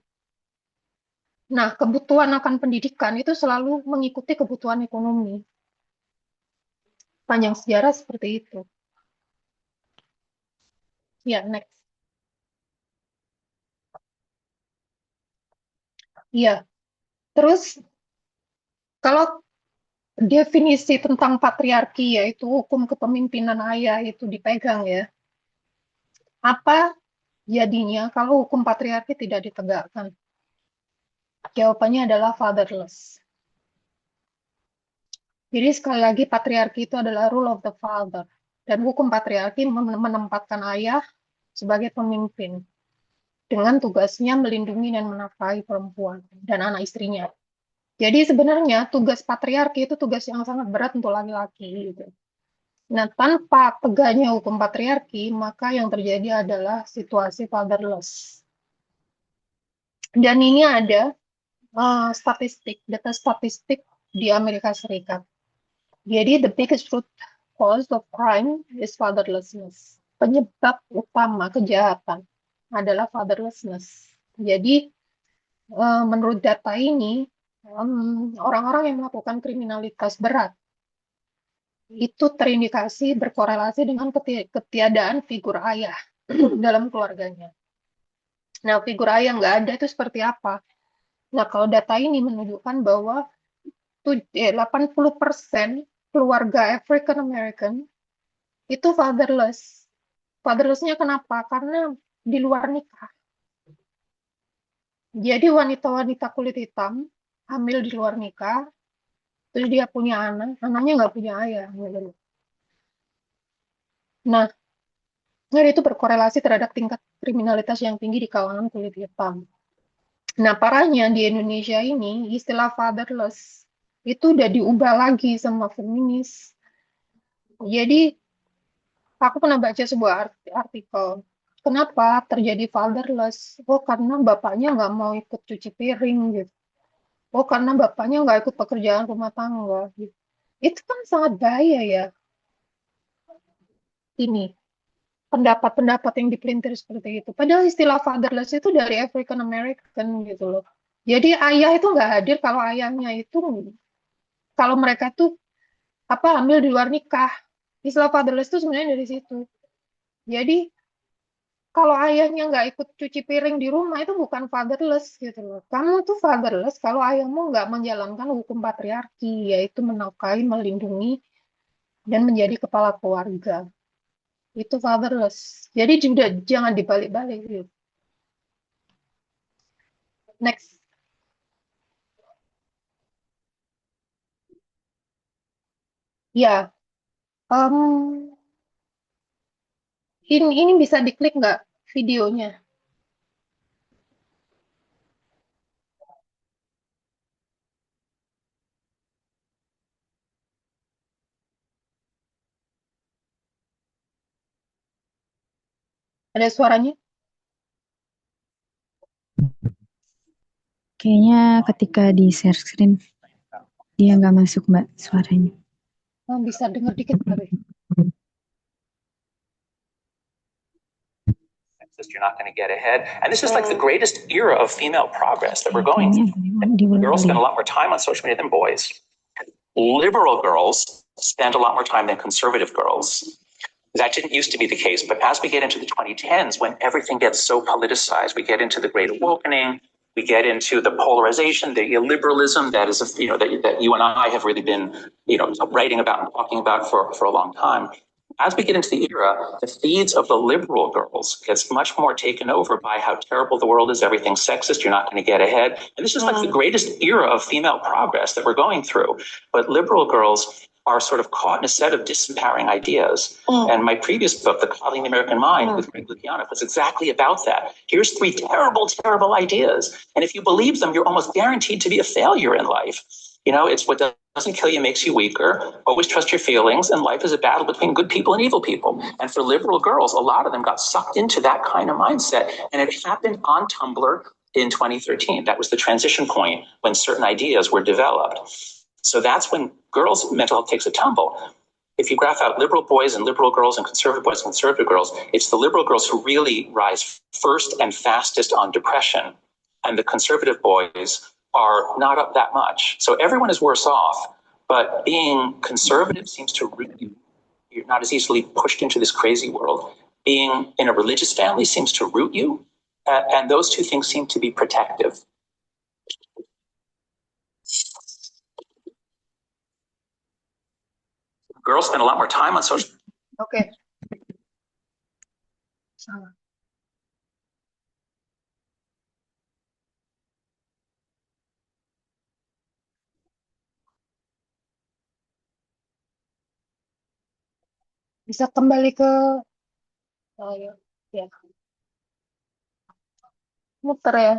Nah, kebutuhan akan pendidikan itu selalu mengikuti kebutuhan ekonomi. Panjang sejarah seperti itu. Ya, next. Ya, terus kalau definisi tentang patriarki, yaitu hukum kepemimpinan ayah itu dipegang ya, apa jadinya kalau hukum patriarki tidak ditegakkan? Jawabannya adalah fatherless. Jadi sekali lagi patriarki itu adalah rule of the father. Dan hukum patriarki menempatkan ayah sebagai pemimpin dengan tugasnya melindungi dan menafkahi perempuan dan anak istrinya. Jadi sebenarnya tugas patriarki itu tugas yang sangat berat untuk laki-laki. Gitu. Nah, tanpa tegaknya hukum patriarki, maka yang terjadi adalah situasi fatherless. Dan ini ada data statistik di Amerika Serikat. Jadi, the biggest root cause of crime is fatherlessness. Penyebab utama kejahatan adalah fatherlessness. Jadi, menurut data ini, orang-orang yang melakukan kriminalitas berat itu terindikasi berkorelasi dengan ketiadaan figur ayah dalam keluarganya. Nah, figur ayah nggak ada itu seperti apa? Nah, kalau data ini menunjukkan bahwa 80% keluarga African American itu fatherless. Fatherlessnya kenapa? Karena di luar nikah. Jadi wanita-wanita kulit hitam hamil di luar nikah, terus dia punya anak, anaknya nggak punya ayah. Nah, itu berkorelasi terhadap tingkat kriminalitas yang tinggi di kalangan kulit hitam. Nah, parahnya di Indonesia ini, istilah fatherless itu udah diubah lagi sama feminis. Jadi, aku pernah baca sebuah artikel. Kenapa terjadi fatherless? Oh, karena bapaknya nggak mau ikut cuci piring, gitu. Oh, karena bapaknya nggak ikut pekerjaan rumah tangga, gitu. Itu kan sangat bahaya ya. Ini pendapat-pendapat yang dipelintir seperti itu. Padahal istilah fatherless itu dari African American gitu loh. Jadi ayah itu nggak hadir kalau ayahnya itu, kalau mereka tuh hamil di luar nikah. Istilah fatherless itu sebenarnya dari situ. Jadi kalau ayahnya nggak ikut cuci piring di rumah itu bukan fatherless gitu loh. Kamu tuh fatherless kalau ayahmu nggak menjalankan hukum patriarki, yaitu menafkahi, melindungi, dan menjadi kepala keluarga. Itu fatherless. Jadi juga jangan dibalik-balik gitu. Next. Ya, ini bisa diklik nggak videonya? Ada suaranya? Kayaknya ketika di share screen dia nggak masuk Mbak suaranya. Bisa dengar dikit tapi. You're not going to get ahead. And this is like the greatest era of female progress that we're going through. Girls spend a lot more time on social media than boys. liberal girls spend a lot more time than conservative girls. That didn't used to be the case, but as we get into the 2010s, when everything gets so politicized, we get into the Great Awakening, we get into the polarization, the illiberalism that is, that you and I have really been, writing about and talking about for a long time. As we get into the era, the feeds of the liberal girls gets much more taken over by how terrible the world is, everything's sexist, you're not going to get ahead. And this is like the greatest era of female progress that we're going through. But liberal girls are sort of caught in a set of disempowering ideas. And my previous book, The Coddling the American Mind, with Greg Lukianoff, was exactly about that. Here's 3 terrible, terrible ideas. And if you believe them, you're almost guaranteed to be a failure in life. It's what doesn't kill you makes you weaker. Always trust your feelings. And life is a battle between good people and evil people. And for liberal girls, a lot of them got sucked into that kind of mindset. And it happened on Tumblr in 2013. That was the transition point when certain ideas were developed. So that's when girls' mental health takes a tumble. If you graph out liberal boys and liberal girls and conservative boys and conservative girls, it's the liberal girls who really rise first and fastest on depression. And the conservative boys are not up that much. So everyone is worse off, but being conservative seems to root you. You're not as easily pushed into this crazy world. Being in a religious family seems to root you. And those 2 things seem to be protective. Girls spend a lot more time on social. Oke. Salah. Bisa kembali ke ya. Muter ya.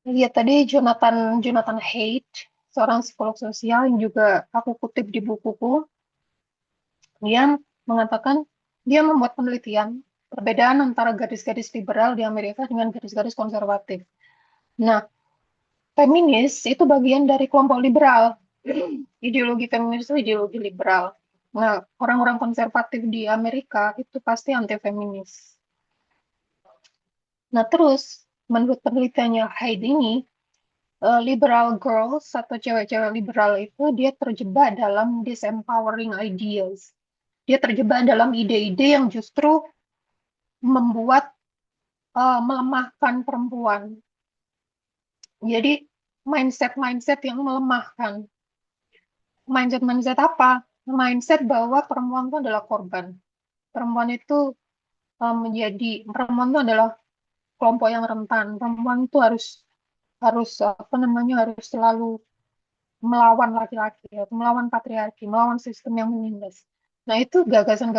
Lihat tadi Jonathan Haidt, seorang psikolog sosial yang juga aku kutip di bukuku. Dia mengatakan dia membuat penelitian perbedaan antara gadis-gadis liberal di Amerika dengan gadis-gadis konservatif. Nah, feminis itu bagian dari kelompok liberal. Ideologi feminis itu ideologi liberal. Nah, orang-orang konservatif di Amerika itu pasti anti-feminis. Nah, terus menurut penelitiannya Haidt ini, liberal girls atau cewek-cewek liberal itu dia terjebak dalam disempowering ideas. Dia terjebak dalam ide-ide yang justru membuat melemahkan perempuan. Jadi mindset yang melemahkan. Mindset apa? Mindset bahwa perempuan itu adalah korban. Perempuan itu adalah kelompok yang rentan. Perempuan itu harus selalu melawan laki-laki, melawan patriarki, melawan sistem yang menindas. Nah, itu gagasan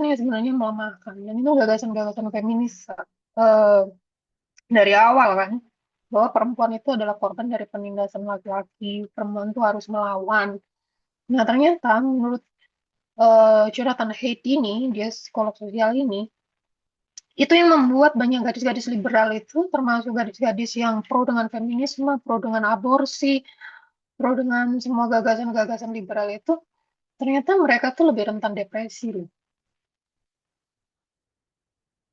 yang sebenarnya melemahkan. Dan itu gagasan-gagasan feminis dari awal kan, bahwa perempuan itu adalah korban dari penindasan laki-laki, perempuan itu harus melawan. Nah, ternyata menurut Jonathan Haidt ini, dia psikolog sosial ini, itu yang membuat banyak gadis-gadis liberal itu, termasuk gadis-gadis yang pro dengan feminisme, pro dengan aborsi, pro dengan semua gagasan-gagasan liberal itu, ternyata mereka tuh lebih rentan depresi loh.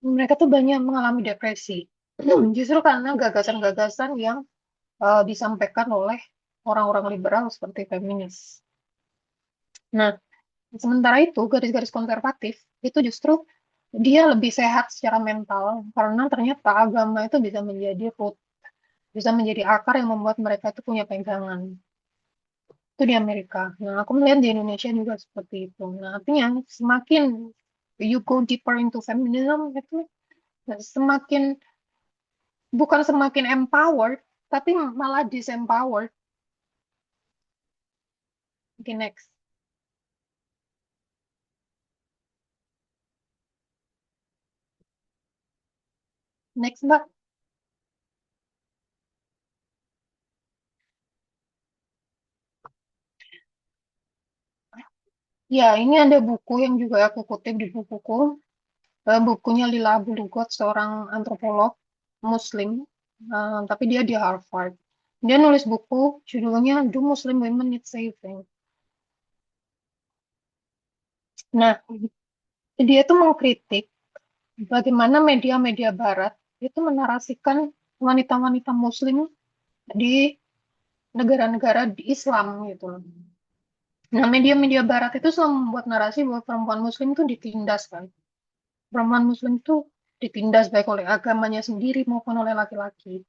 Mereka tuh banyak mengalami depresi. Justru karena gagasan-gagasan yang disampaikan oleh orang-orang liberal seperti feminis. Nah, sementara itu gadis-gadis konservatif itu justru dia lebih sehat secara mental karena ternyata agama itu bisa menjadi root, bisa menjadi akar yang membuat mereka itu punya pegangan. Itu di Amerika. Nah, aku melihat di Indonesia juga seperti itu. Nah, artinya semakin you go deeper into feminism itu bukan semakin empowered, tapi malah disempowered. Oke, next. Next, Mbak. Ya, ini ada buku yang juga aku kutip di bukuku. Bukunya Lila Abulugot, seorang antropolog Muslim, tapi dia di Harvard. Dia nulis buku judulnya Do Muslim Women Need Saving? Nah, dia itu mengkritik bagaimana media-media Barat itu menarasikan wanita-wanita Muslim di negara-negara di Islam gitu loh. Nah, media-media Barat itu selalu membuat narasi bahwa perempuan Muslim itu ditindas kan. Perempuan Muslim itu ditindas baik oleh agamanya sendiri maupun oleh laki-laki.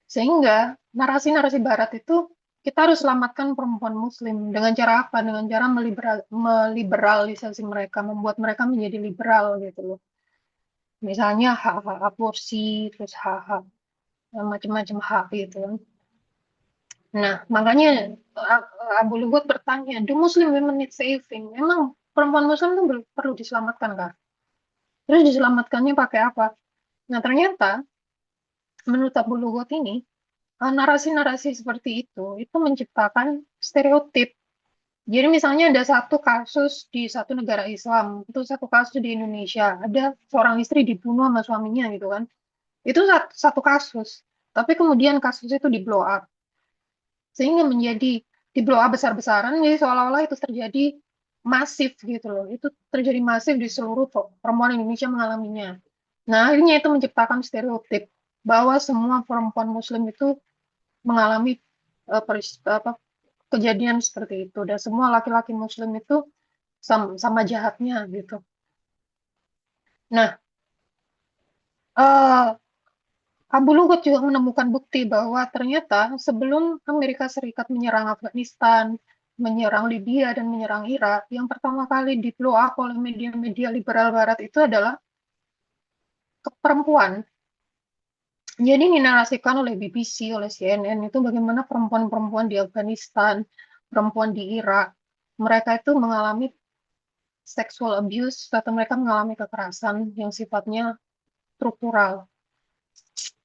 Sehingga narasi-narasi Barat itu kita harus selamatkan perempuan Muslim dengan cara apa? Dengan cara meliberalisasi mereka, membuat mereka menjadi liberal gitu loh. Misalnya hak-hak aborsi, terus hak-hak macam-macam hak gitu kan. Nah, makanya Abu Luhut bertanya, do Muslim women need saving? Memang perempuan Muslim itu perlu diselamatkan kah? Terus diselamatkannya pakai apa? Nah, ternyata menurut Abu Luhut ini, narasi-narasi seperti itu menciptakan stereotip. Jadi misalnya ada satu kasus di satu negara Islam, itu satu kasus di Indonesia, ada seorang istri dibunuh sama suaminya gitu kan. Itu satu kasus, tapi kemudian kasus itu di blow up. Sehingga menjadi di blow up besar-besaran, jadi seolah-olah itu terjadi masif gitu loh. Itu terjadi masif di seluruh perempuan Indonesia mengalaminya. Nah, akhirnya itu menciptakan stereotip bahwa semua perempuan Muslim itu mengalami kejadian seperti itu, dan semua laki-laki Muslim itu sama jahatnya gitu. Nah, Abu Lughod juga menemukan bukti bahwa ternyata sebelum Amerika Serikat menyerang Afghanistan, menyerang Libya, dan menyerang Irak, yang pertama kali di blow up oleh media-media liberal Barat itu adalah perempuan. Jadi dinarasikan oleh BBC, oleh CNN itu bagaimana perempuan-perempuan di Afghanistan, perempuan di Irak, mereka itu mengalami sexual abuse atau mereka mengalami kekerasan yang sifatnya struktural.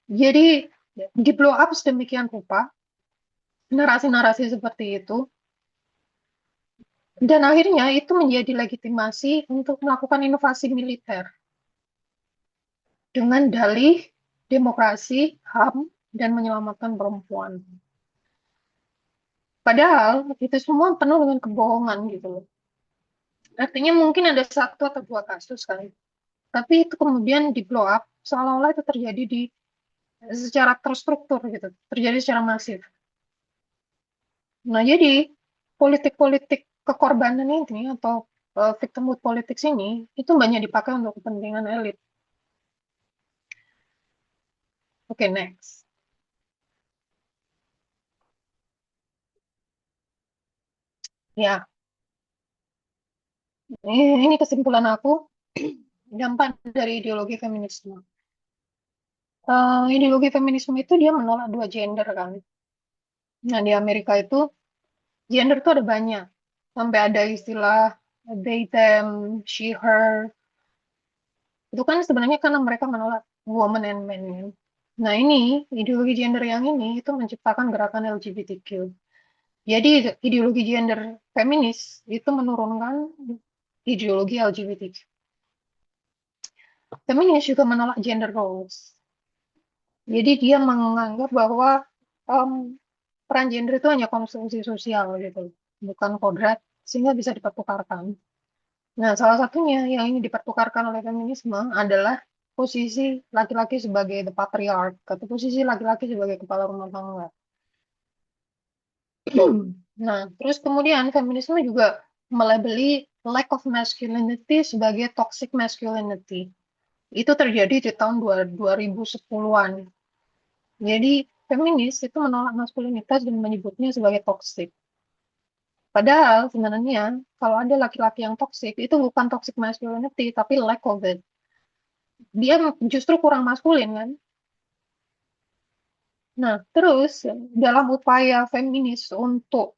Jadi di blow up sedemikian rupa narasi-narasi seperti itu, dan akhirnya itu menjadi legitimasi untuk melakukan inovasi militer dengan dalih demokrasi, HAM, dan menyelamatkan perempuan. Padahal itu semua penuh dengan kebohongan gitu loh. Artinya mungkin ada satu atau dua kasus kan, tapi itu kemudian di blow up seolah-olah itu terjadi secara terstruktur gitu, terjadi secara masif. Nah, jadi politik-politik kekorbanan ini atau victimhood politics ini itu banyak dipakai untuk kepentingan elit. Oke, next. Ya, ini kesimpulan aku dampak dari ideologi feminisme. Ideologi feminisme itu dia menolak dua gender kan. Nah, di Amerika itu gender itu ada banyak. Sampai ada istilah they, them, she, her. Itu kan sebenarnya karena mereka menolak woman and men. Kan. Nah, ini ideologi gender yang ini itu menciptakan gerakan LGBTQ. Jadi ideologi gender feminis itu menurunkan ideologi LGBTQ. Feminis juga menolak gender roles. Jadi dia menganggap bahwa peran gender itu hanya konstruksi sosial gitu, bukan kodrat, sehingga bisa dipertukarkan. Nah, salah satunya yang ingin dipertukarkan oleh feminisme adalah posisi laki-laki sebagai the patriarch, atau posisi laki-laki sebagai kepala rumah tangga. Nah, terus kemudian feminisme juga melabeli lack of masculinity sebagai toxic masculinity. Itu terjadi di tahun 2010-an. Jadi, feminis itu menolak maskulinitas dan menyebutnya sebagai toxic. Padahal sebenarnya kalau ada laki-laki yang toxic, itu bukan toxic masculinity, tapi lack of it. Dia justru kurang maskulin kan. Nah, terus dalam upaya feminis untuk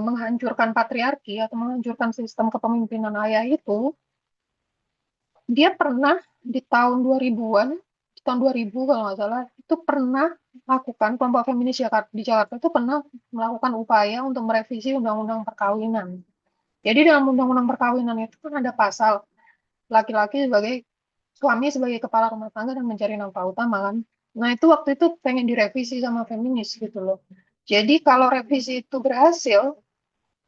menghancurkan patriarki atau menghancurkan sistem kepemimpinan ayah itu, dia pernah di tahun 2000-an, di tahun 2000 kalau nggak salah, itu pernah melakukan, kelompok feminis di Jakarta itu pernah melakukan upaya untuk merevisi undang-undang perkawinan. Jadi dalam undang-undang perkawinan itu kan ada pasal laki-laki sebagai suami sebagai kepala rumah tangga dan mencari nafkah utama kan. Nah, itu waktu itu pengen direvisi sama feminis gitu loh. Jadi kalau revisi itu berhasil,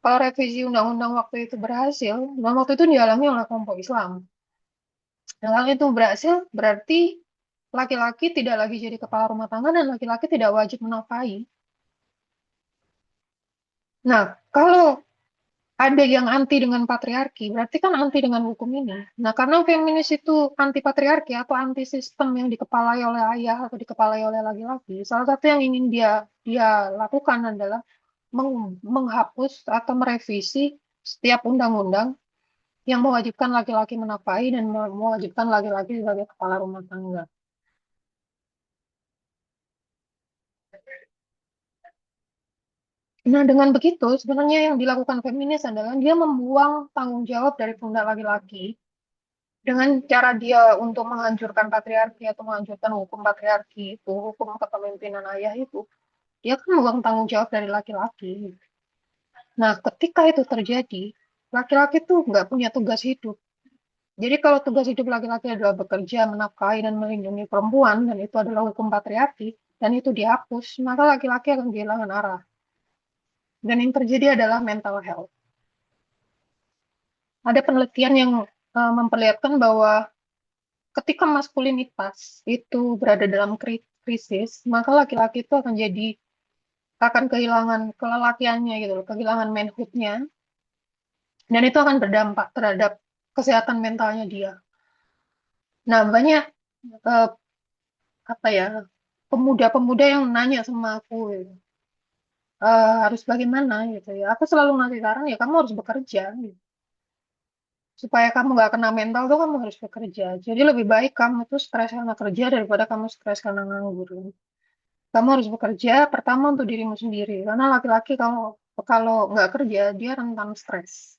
kalau revisi undang-undang waktu itu berhasil, dan waktu itu dialami oleh kelompok Islam. Nah, kalau itu berhasil, berarti laki-laki tidak lagi jadi kepala rumah tangga dan laki-laki tidak wajib menafkahi. Nah, kalau ada yang anti dengan patriarki, berarti kan anti dengan hukum ini. Nah, karena feminis itu anti patriarki atau anti sistem yang dikepalai oleh ayah atau dikepalai oleh laki-laki, salah satu yang ingin dia lakukan adalah menghapus atau merevisi setiap undang-undang yang mewajibkan laki-laki menafkahi dan mewajibkan laki-laki sebagai kepala rumah tangga. Nah, dengan begitu, sebenarnya yang dilakukan feminis adalah dia membuang tanggung jawab dari pundak laki-laki dengan cara dia untuk menghancurkan patriarki atau menghancurkan hukum patriarki itu, hukum kepemimpinan ayah itu, dia kan membuang tanggung jawab dari laki-laki. Nah, ketika itu terjadi, laki-laki tuh nggak punya tugas hidup. Jadi kalau tugas hidup laki-laki adalah bekerja, menafkahi, dan melindungi perempuan, dan itu adalah hukum patriarki, dan itu dihapus, maka laki-laki akan kehilangan arah. Dan yang terjadi adalah mental health. Ada penelitian yang memperlihatkan bahwa ketika maskulinitas itu berada dalam krisis, maka laki-laki itu akan kehilangan kelelakiannya gitu loh, kehilangan manhood-nya, dan itu akan berdampak terhadap kesehatan mentalnya dia. Nah, banyak eh, apa ya pemuda-pemuda yang nanya sama aku gitu, harus bagaimana gitu ya. Aku selalu ngasih saran ya kamu harus bekerja gitu. Supaya kamu nggak kena mental tuh kamu harus bekerja. Jadi lebih baik kamu tuh stres karena kerja daripada kamu stres karena nganggur. Kamu harus bekerja pertama untuk dirimu sendiri. Karena laki-laki kalau kalau nggak kerja dia rentan stres.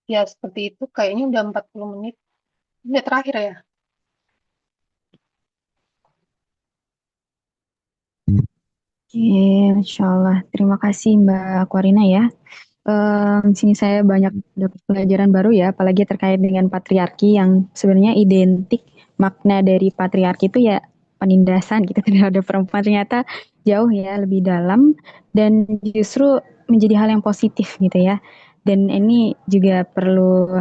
Ya seperti itu kayaknya udah 40 menit. Ini terakhir ya. Oke, Insya Allah. Terima kasih Mbak Aquarina ya. Di sini saya banyak dapat pelajaran baru ya, apalagi terkait dengan patriarki yang sebenarnya identik makna dari patriarki itu ya penindasan gitu terhadap perempuan, ternyata jauh ya lebih dalam dan justru menjadi hal yang positif gitu ya. Dan ini juga perlu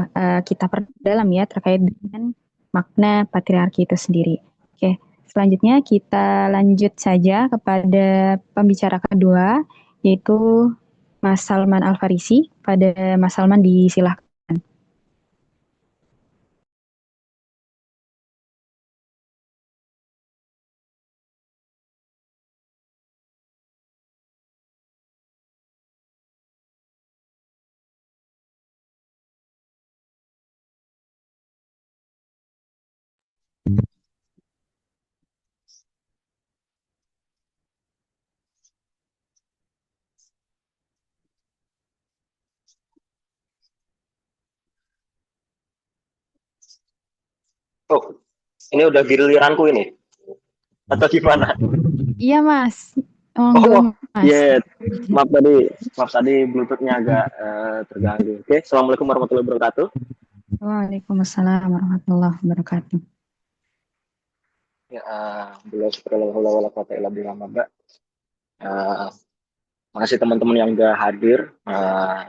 kita perdalam ya terkait dengan makna patriarki itu sendiri. Oke, selanjutnya kita lanjut saja kepada pembicara kedua, yaitu Mas Salman Al-Farisi. Pada Mas Salman disilahkan. Oh, ini udah giliranku ini atau gimana? Iya Mas, Oh, Mas. iya. Maaf tadi Bluetooth-nya agak terganggu. Oke, Assalamualaikum warahmatullahi wabarakatuh. Waalaikumsalam warahmatullahi wabarakatuh. Ya, beliau wala quwata illa billah, Mbak. Makasih teman-teman yang udah hadir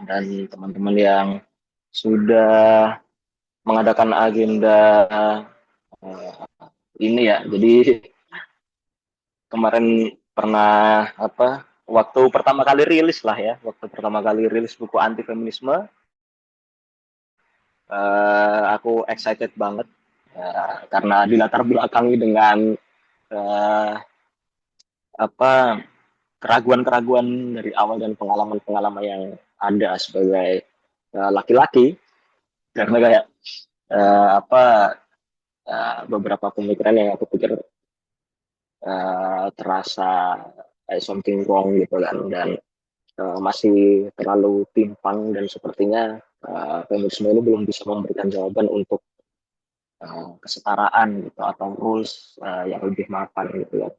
dan teman-teman yang sudah mengadakan agenda ini ya. Jadi kemarin pernah waktu pertama kali rilis buku anti feminisme, aku excited banget karena dilatar belakangi dengan keraguan-keraguan dari awal dan pengalaman-pengalaman yang ada sebagai laki-laki, karena kayak beberapa pemikiran yang aku pikir terasa something wrong gitu kan, dan masih terlalu timpang, dan sepertinya feminisme ini belum bisa memberikan jawaban untuk kesetaraan gitu atau rules yang lebih mapan gitu ya.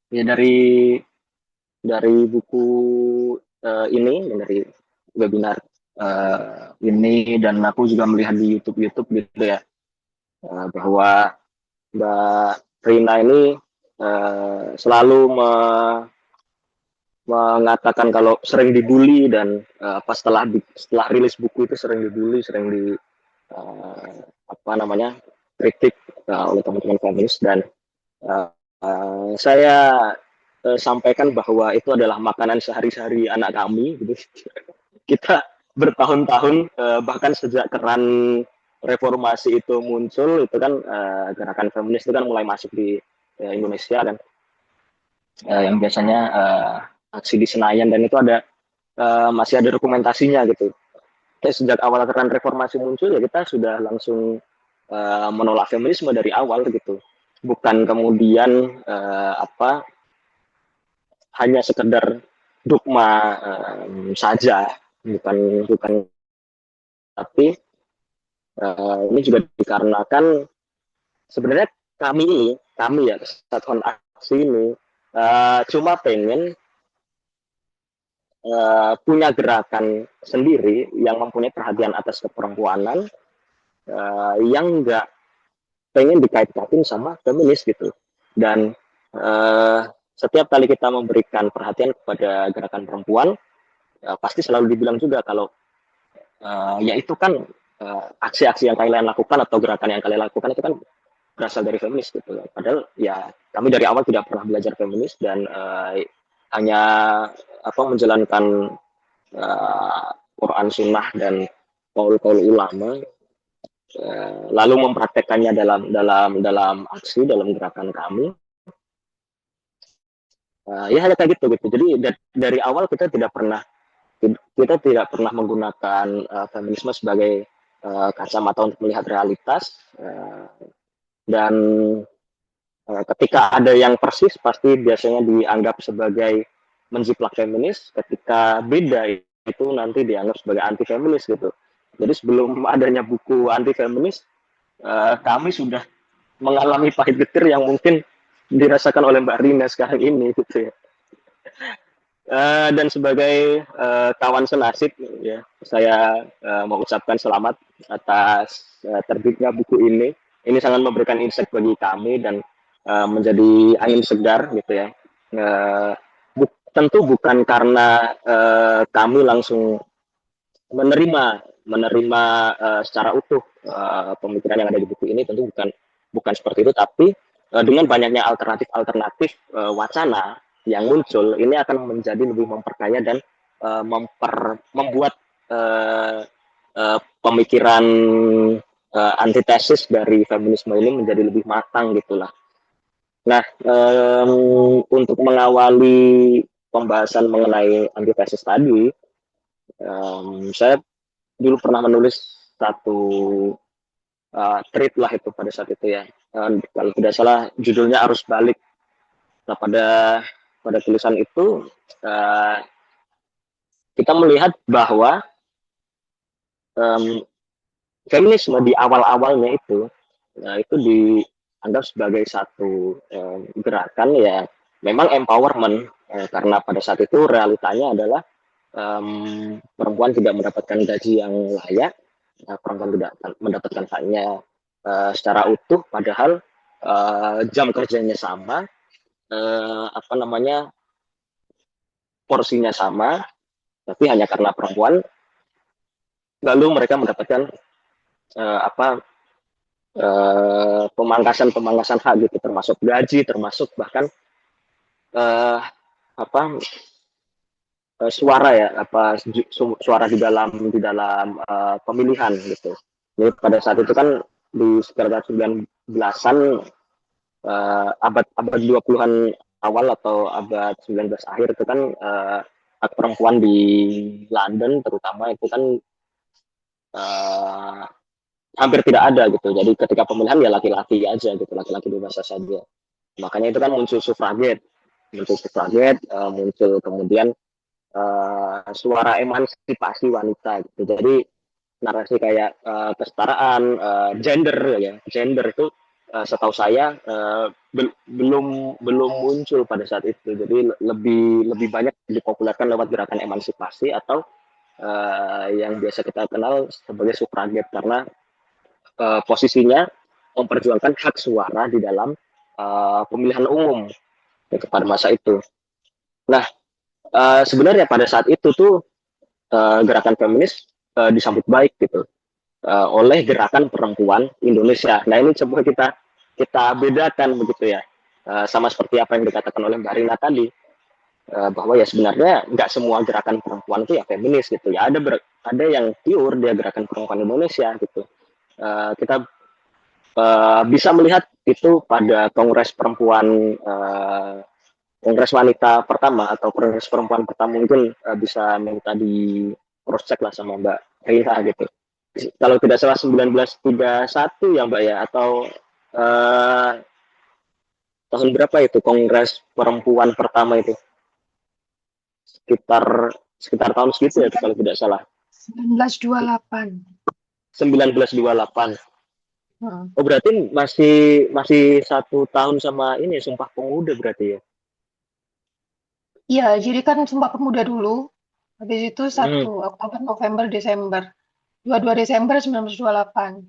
Ya dari buku ini, dari webinar ini, dan aku juga melihat di YouTube gitu ya, bahwa Mbak Rina ini selalu mengatakan kalau sering dibully, dan setelah rilis buku itu sering dibully, sering kritik oleh teman-teman feminis, dan saya sampaikan bahwa itu adalah makanan sehari-hari anak kami gitu. Kita bertahun-tahun bahkan sejak keran reformasi itu muncul itu kan gerakan feminis itu kan mulai masuk di Indonesia kan, yang biasanya aksi di Senayan, dan itu ada masih ada dokumentasinya gitu. Sejak awal keran reformasi muncul ya kita sudah langsung menolak feminisme dari awal gitu, bukan kemudian hanya sekedar dogma saja, bukan tapi ini juga dikarenakan sebenarnya kami ya Kesatuan Aksi ini cuma pengen punya gerakan sendiri yang mempunyai perhatian atas keperempuanan, yang enggak pengen dikait-kaitin sama feminis gitu. Dan setiap kali kita memberikan perhatian kepada gerakan perempuan, pasti selalu dibilang juga kalau ya itu kan aksi-aksi yang kalian lakukan atau gerakan yang kalian lakukan itu kan berasal dari feminis gitu. Padahal ya kami dari awal tidak pernah belajar feminis dan hanya menjalankan Quran, Sunnah dan kaul-kaul ulama, lalu mempraktekkannya dalam aksi, dalam gerakan kami. Ya hanya kayak gitu. Jadi dari awal kita tidak pernah menggunakan feminisme sebagai kacamata untuk melihat realitas, dan ketika ada yang persis pasti biasanya dianggap sebagai menjiplak feminis, ketika beda itu nanti dianggap sebagai anti feminis gitu. Jadi sebelum adanya buku anti feminis, kami sudah mengalami pahit getir yang mungkin dirasakan oleh Mbak Rina sekarang ini gitu ya. Dan sebagai kawan senasib ya, saya mengucapkan selamat atas terbitnya buku ini. Ini sangat memberikan insight bagi kami dan menjadi angin segar gitu ya. Tentu bukan karena kami langsung menerima secara utuh pemikiran yang ada di buku ini, tentu bukan seperti itu, tapi dengan banyaknya alternatif wacana yang muncul, ini akan menjadi lebih memperkaya dan membuat pemikiran antitesis dari feminisme ini menjadi lebih matang gitulah. Nah, untuk mengawali pembahasan mengenai antitesis tadi, saya dulu pernah menulis satu tweet lah itu pada saat itu ya. Kalau tidak salah judulnya Arus Balik. Nah, pada tulisan itu kita melihat bahwa feminisme di awal-awalnya itu dianggap sebagai satu gerakan ya memang empowerment, karena pada saat itu realitanya adalah perempuan tidak mendapatkan gaji yang layak, perempuan tidak mendapatkan haknya secara utuh, padahal jam kerjanya sama, porsinya sama, tapi hanya karena perempuan, lalu mereka mendapatkan pemangkasan hak gitu, termasuk gaji, termasuk bahkan suara ya, suara di dalam pemilihan gitu. Jadi pada saat itu kan di sekitar 19-an, abad 20-an awal atau abad 19 akhir itu kan hak perempuan di London terutama itu kan hampir tidak ada gitu. Jadi ketika pemilihan ya laki-laki aja gitu, laki-laki bebas saja. Makanya itu kan muncul suffragette, muncul kemudian suara emansipasi wanita gitu. Jadi narasi kayak kesetaraan, gender itu setahu saya belum muncul pada saat itu. Jadi lebih banyak dipopulerkan lewat gerakan emansipasi atau yang biasa kita kenal sebagai suffragette, karena posisinya memperjuangkan hak suara di dalam pemilihan umum pada masa itu. Nah, sebenarnya pada saat itu tuh gerakan feminis disambut baik gitu oleh gerakan perempuan Indonesia. Nah, ini coba kita bedakan begitu ya. sama seperti apa yang dikatakan oleh Mbak Rina tadi, bahwa ya sebenarnya nggak semua gerakan perempuan itu ya feminis gitu ya, ada yang pure dia gerakan perempuan Indonesia gitu. Kita bisa melihat itu pada Kongres Perempuan, Kongres Wanita pertama atau Kongres Perempuan pertama, mungkin bisa minta di cross check lah sama Mbak Rina gitu. Kalau tidak salah 1931 ya Mbak ya, atau tahun berapa itu Kongres Perempuan pertama itu? Sekitar tahun segitu ya kalau tidak salah. 1928. 1928. Oh berarti masih 1 tahun sama ini Sumpah Pemuda berarti ya? Iya, jadi kan Sumpah Pemuda dulu, habis itu 1 Oktober, November, Desember. 22 Desember 1928.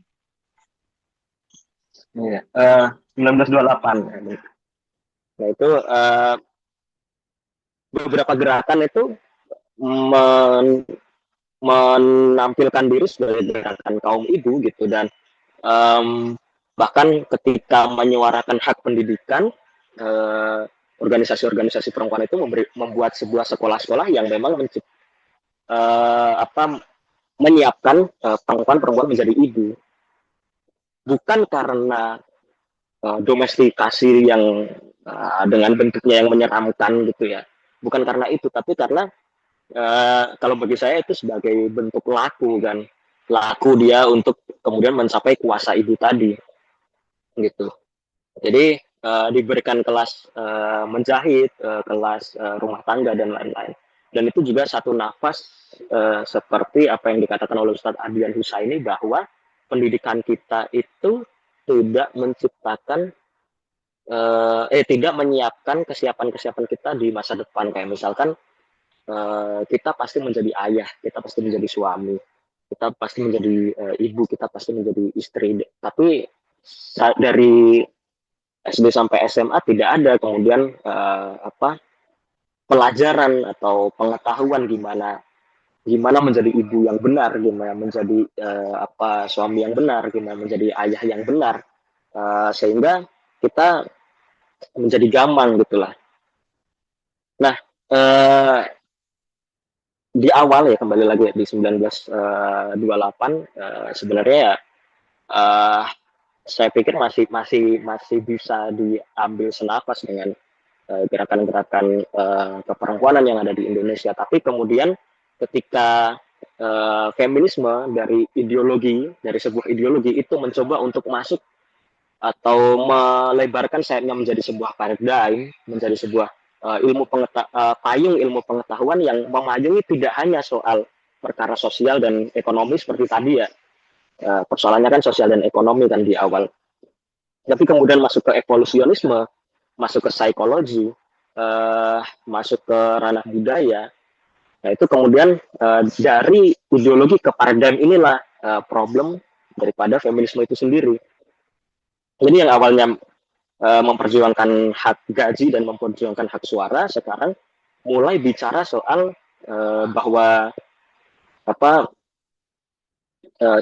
Iya, 1928. Nah itu beberapa gerakan itu menampilkan diri sebagai gerakan kaum ibu gitu, dan bahkan ketika menyuarakan hak pendidikan, organisasi-organisasi perempuan itu membuat sebuah sekolah-sekolah yang memang menyiapkan perempuan-perempuan menjadi ibu, bukan karena domestikasi yang dengan bentuknya yang menyeramkan gitu ya, bukan karena itu, tapi karena kalau bagi saya itu sebagai bentuk laku dia untuk kemudian mencapai kuasa ibu tadi gitu. Jadi diberikan kelas menjahit, kelas rumah tangga dan lain-lain, dan itu juga satu nafas seperti apa yang dikatakan oleh Ustadz Adrian Husaini, bahwa pendidikan kita itu tidak menciptakan tidak menyiapkan kesiapan kita di masa depan. Kayak misalkan kita pasti menjadi ayah, kita pasti menjadi suami, kita pasti menjadi ibu, kita pasti menjadi istri. Tapi dari SD sampai SMA tidak ada kemudian pelajaran atau pengetahuan gimana menjadi ibu yang benar, gimana menjadi suami yang benar, gimana menjadi ayah yang benar, sehingga kita menjadi gamang gitulah. Nah, di awal ya, kembali lagi ya, di 1928 sebenarnya ya saya pikir masih bisa diambil senafas dengan gerakan-gerakan keperempuanan yang ada di Indonesia. Tapi kemudian ketika feminisme dari sebuah ideologi itu mencoba untuk masuk atau melebarkan sayapnya menjadi sebuah paradigm, menjadi sebuah payung ilmu pengetahuan yang memayungi tidak hanya soal perkara sosial dan ekonomi seperti tadi ya, persoalannya kan sosial dan ekonomi kan di awal, tapi kemudian masuk ke evolusionisme, masuk ke psikologi, masuk ke ranah budaya. Nah itu kemudian dari ideologi ke paradigm inilah problem daripada feminisme itu sendiri. Jadi yang awalnya memperjuangkan hak gaji dan memperjuangkan hak suara, sekarang mulai bicara soal bahwa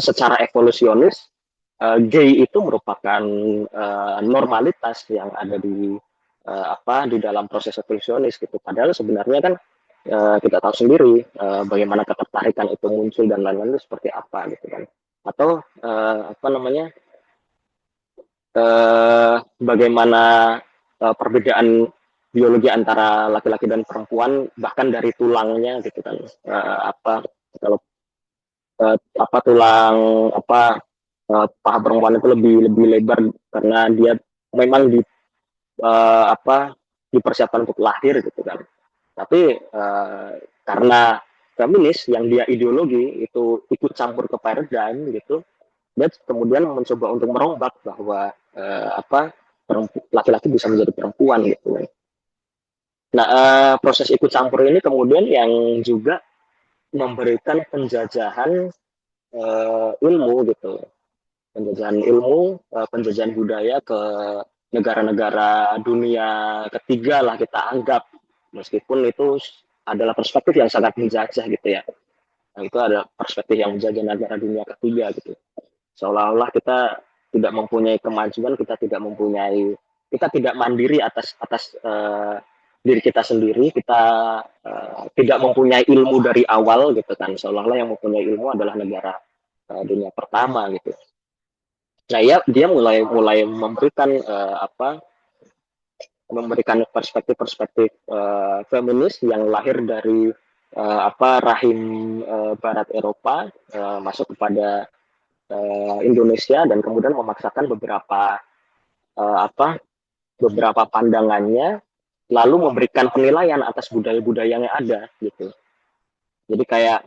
secara evolusionis gay itu merupakan normalitas yang ada di dalam proses evolusionis gitu. Padahal sebenarnya kan kita tahu sendiri bagaimana ketertarikan itu muncul dan lain-lain itu seperti apa gitu kan. Atau bagaimana perbedaan biologi antara laki-laki dan perempuan, bahkan dari tulangnya gitu kan, tulang paha perempuan itu lebih lebar karena dia memang dipersiapkan untuk lahir gitu kan. Tapi karena feminis yang dia ideologi itu ikut campur ke paradigm gitu, dia kemudian mencoba untuk merombak bahwa laki-laki bisa menjadi perempuan gitu. Nah, proses ikut campur ini kemudian yang juga memberikan penjajahan ilmu gitu, penjajahan ilmu, penjajahan budaya ke negara-negara dunia ketiga lah kita anggap, meskipun itu adalah perspektif yang sangat menjajah gitu ya. Nah, itu ada perspektif yang menjajah negara dunia ketiga gitu. Seolah-olah kita tidak mempunyai kemajuan, kita tidak mempunyai kita tidak mandiri atas diri kita sendiri, kita tidak mempunyai ilmu dari awal gitu kan, seolah-olah yang mempunyai ilmu adalah negara dunia pertama gitu. Nah ya, dia mulai memberikan perspektif-perspektif feminis yang lahir dari rahim Barat Eropa masuk kepada Indonesia, dan kemudian memaksakan beberapa pandangannya, lalu memberikan penilaian atas budaya-budaya yang ada gitu. Jadi kayak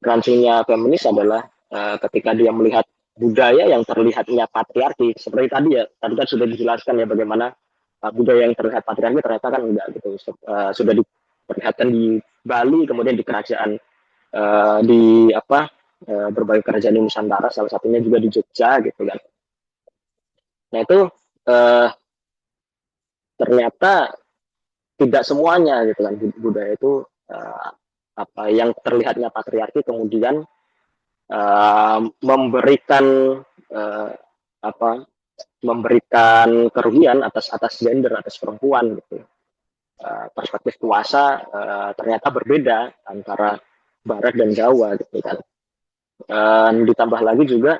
rancunya feminis adalah ketika dia melihat budaya yang terlihatnya patriarki, seperti tadi kan sudah dijelaskan ya bagaimana budaya yang terlihat patriarki ternyata kan enggak gitu. Sudah diperlihatkan di Bali, kemudian di kerajaan berbagai kerajaan di Nusantara, salah satunya juga di Jogja gitu kan. Nah itu ternyata tidak semuanya gitu kan, budaya itu yang terlihatnya patriarki kemudian memberikan kerugian atas gender, atas perempuan gitu. Perspektif kuasa ternyata berbeda antara Barat dan Jawa gitu kan. Ditambah lagi juga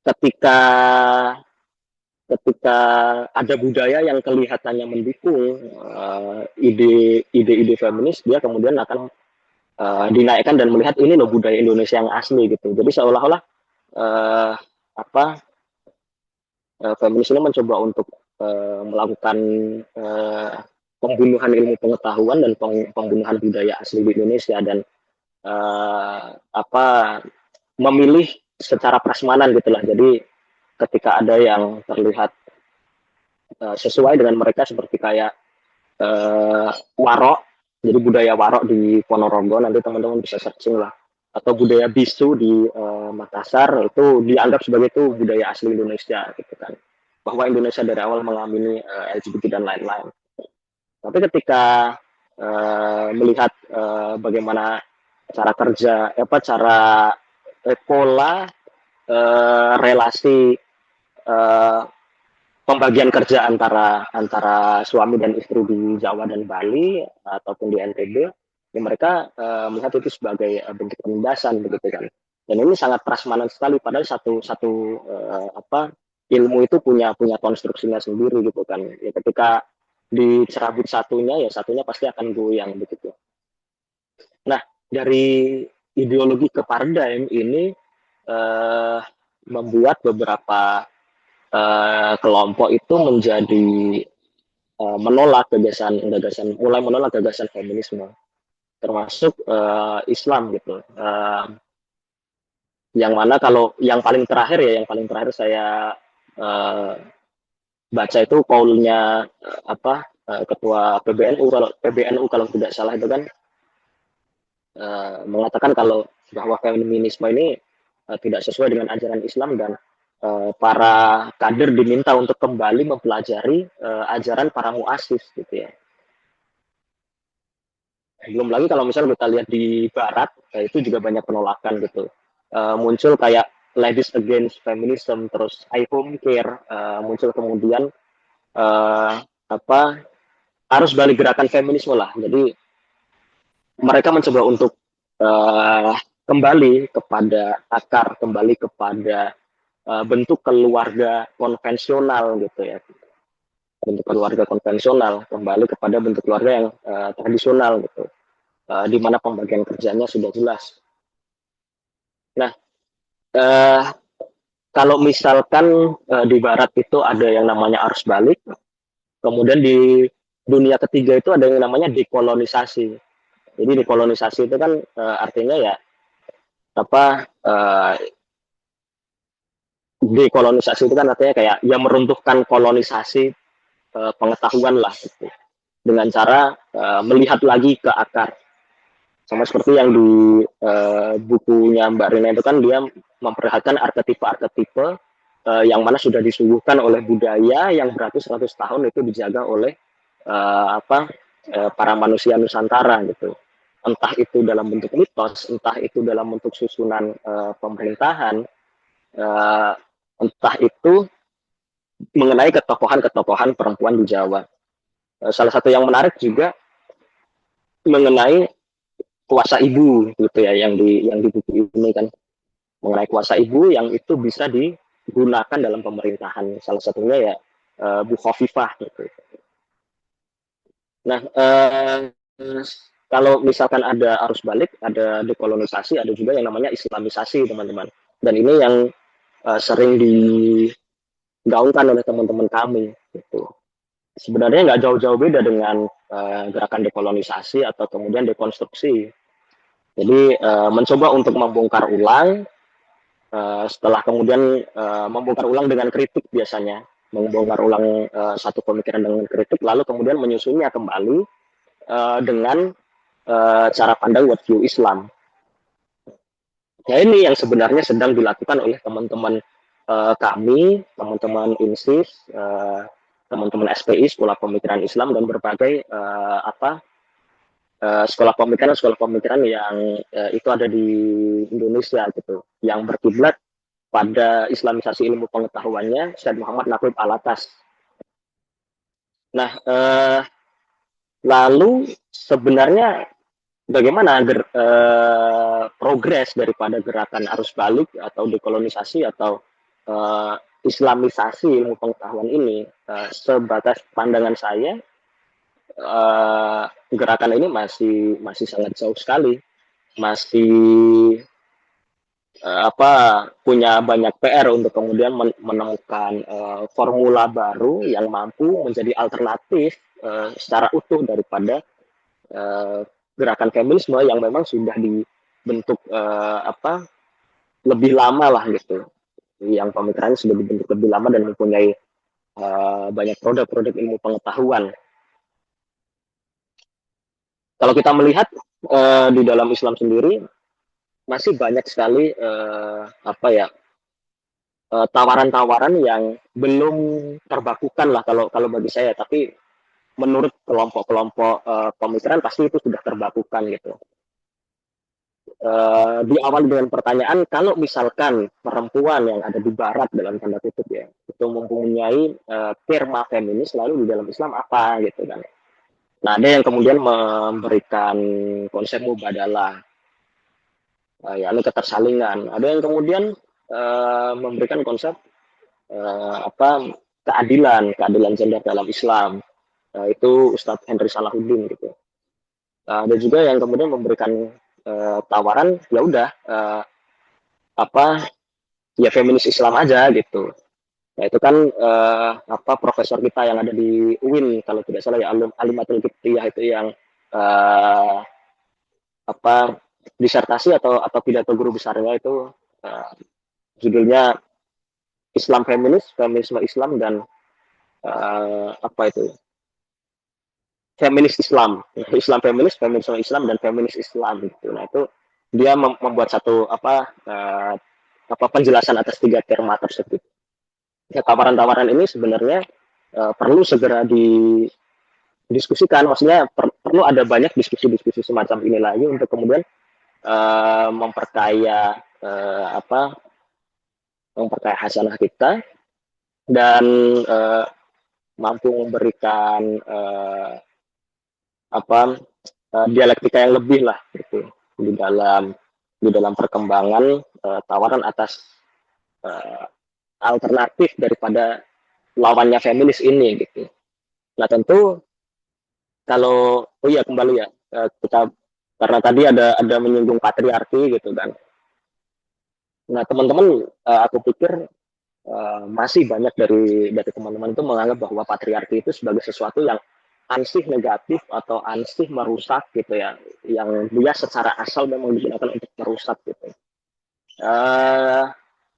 ketika ada budaya yang kelihatannya mendukung ide-ide feminis, dia kemudian akan dinaikkan dan melihat ini loh budaya Indonesia yang asli gitu. Jadi seolah-olah feminis ini mencoba untuk melakukan pembunuhan ilmu pengetahuan dan pembunuhan budaya asli di Indonesia, dan memilih secara prasmanan gitulah. Jadi ketika ada yang terlihat sesuai dengan mereka, seperti kayak warok, jadi budaya warok di Ponorogo, nanti teman-teman bisa searching lah, atau budaya bisu di Makassar, itu dianggap sebagai itu budaya asli Indonesia gitu kan, bahwa Indonesia dari awal mengamini LGBT dan lain-lain. Tapi ketika melihat bagaimana cara kerja, pola relasi pembagian kerja antara suami dan istri di Jawa dan Bali ataupun di NTB, ya mereka melihat itu sebagai bentuk penindasan begitu kan. Dan ini sangat prasmanan sekali, padahal satu ilmu itu punya konstruksinya sendiri gitu kan. Ya, ketika dicerabut satunya, ya satunya pasti akan goyang begitu. Nah, dari ideologi ke paradigm ini membuat beberapa kelompok itu menjadi mulai menolak gagasan feminisme, termasuk Islam gitu. Yang mana kalau yang paling terakhir saya baca itu kaulnya ketua PBNU kalau tidak salah, itu kan mengatakan bahwa feminisme ini tidak sesuai dengan ajaran Islam, dan para kader diminta untuk kembali mempelajari ajaran para muassis gitu ya. Belum lagi kalau misalnya kita lihat di Barat, itu juga banyak penolakan gitu. Muncul kayak Ladies Against Feminism, terus I Home Care, muncul kemudian arus balik gerakan feminisme lah. Jadi mereka mencoba untuk kembali kepada akar, kembali kepada bentuk keluarga konvensional gitu ya. Bentuk keluarga konvensional, kembali kepada bentuk keluarga yang tradisional gitu. Di mana pembagian kerjanya sudah jelas. Nah, kalau misalkan di Barat itu ada yang namanya arus balik, kemudian di dunia ketiga itu ada yang namanya dekolonisasi. Jadi dekolonisasi itu kan artinya ya dekolonisasi itu kan artinya kayak yang meruntuhkan kolonisasi pengetahuan lah gitu, dengan cara melihat lagi ke akar. Sama seperti yang di bukunya Mbak Rina itu kan, dia memperlihatkan arketipe-arketipe yang mana sudah disuguhkan oleh budaya yang beratus-ratus tahun itu dijaga oleh para manusia Nusantara gitu. entah itu dalam bentuk mitos, entah itu dalam bentuk susunan pemerintahan, entah itu mengenai ketokohan-ketokohan perempuan di Jawa. Salah satu yang menarik juga mengenai kuasa ibu gitu ya, yang di buku ini kan, mengenai kuasa ibu yang itu bisa digunakan dalam pemerintahan. Salah satunya ya Bu Khofifah gitu. Nah, kalau misalkan ada arus balik, ada dekolonisasi, ada juga yang namanya islamisasi, teman-teman. Dan ini yang sering digaungkan oleh teman-teman kami gitu. Sebenarnya nggak jauh-jauh beda dengan gerakan dekolonisasi atau kemudian dekonstruksi. Jadi mencoba untuk membongkar ulang, setelah kemudian membongkar ulang dengan kritik biasanya, membongkar ulang satu pemikiran dengan kritik, lalu kemudian menyusunnya kembali dengan cara pandang worldview Islam. Ya ini yang sebenarnya sedang dilakukan oleh teman-teman kami, teman-teman INSIS, teman-teman SPI, Sekolah Pemikiran Islam, dan berbagai sekolah pemikiran yang itu ada di Indonesia gitu, yang berkiblat pada islamisasi ilmu pengetahuannya Syed Muhammad Naqib Alatas. Nah, lalu sebenarnya bagaimana progres daripada gerakan arus balik atau dekolonisasi atau islamisasi ilmu pengetahuan ini? Sebatas pandangan saya, gerakan ini masih sangat jauh sekali, masih punya banyak PR untuk kemudian menemukan formula baru yang mampu menjadi alternatif secara utuh daripada gerakan feminisme yang memang sudah dibentuk lebih lama lah gitu, yang pemikirannya sudah dibentuk lebih lama dan mempunyai banyak produk-produk ilmu pengetahuan. Kalau kita melihat di dalam Islam sendiri masih banyak sekali tawaran-tawaran yang belum terbakukan lah kalau bagi saya, tapi menurut kelompok-kelompok pemikiran pasti itu sudah terbakukan gitu. Diawali dengan pertanyaan, kalau misalkan perempuan yang ada di barat dalam tanda kutip ya, itu mempunyai terma feminis, lalu di dalam Islam apa gitu kan. Nah, ada yang kemudian memberikan konsep mubadalah, yakni ketersalingan. Ada yang kemudian memberikan konsep keadilan gender dalam Islam. Itu Ustadz Henry Salahuddin gitu. Ada juga yang kemudian memberikan tawaran, ya udah ya feminis Islam aja gitu. Nah, itu kan profesor kita yang ada di UIN kalau tidak salah ya, Alimatul Qibtiyah, itu yang disertasi atau pidato guru besarnya itu judulnya Islam Feminis, Feminisme Islam, dan Feminis Islam, Islam Feminis, Feminisme Islam, dan Feminis Islam gitu. Nah, itu dia membuat satu penjelasan atas 3 terma tersebut. Ya, tawaran-tawaran ini sebenarnya perlu segera didiskusikan, maksudnya perlu ada banyak diskusi-diskusi semacam ini lagi untuk kemudian memperkaya hasanah kita dan mampu memberikan dialektika yang lebih lah gitu di dalam perkembangan tawaran atas alternatif daripada lawannya feminis ini gitu. Nah, tentu kalau kembali ya, kita karena tadi ada menyinggung patriarki gitu kan. Nah, teman-teman, aku pikir masih banyak dari teman-teman itu menganggap bahwa patriarki itu sebagai sesuatu yang ansih negatif atau ansih merusak gitu ya, yang dia secara asal memang digunakan untuk merusak gitu.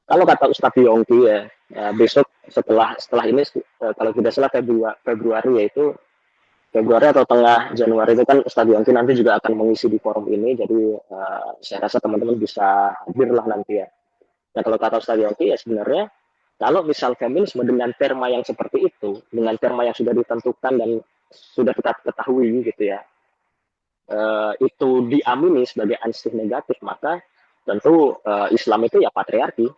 Kalau kata Ustadz Yongki ya, besok setelah ini kalau tidak salah Februari, yaitu Februari atau tengah Januari itu kan Ustadz Yongki nanti juga akan mengisi di forum ini, jadi saya rasa teman-teman bisa hadir lah nanti ya. Nah, kalau kata Ustadz Yongki ya, sebenarnya kalau misal feminisme dengan terma yang seperti itu, dengan terma yang sudah ditentukan dan sudah kita ketahui gitu ya, itu diamini sebagai ansih negatif, maka tentu Islam itu ya patriarki.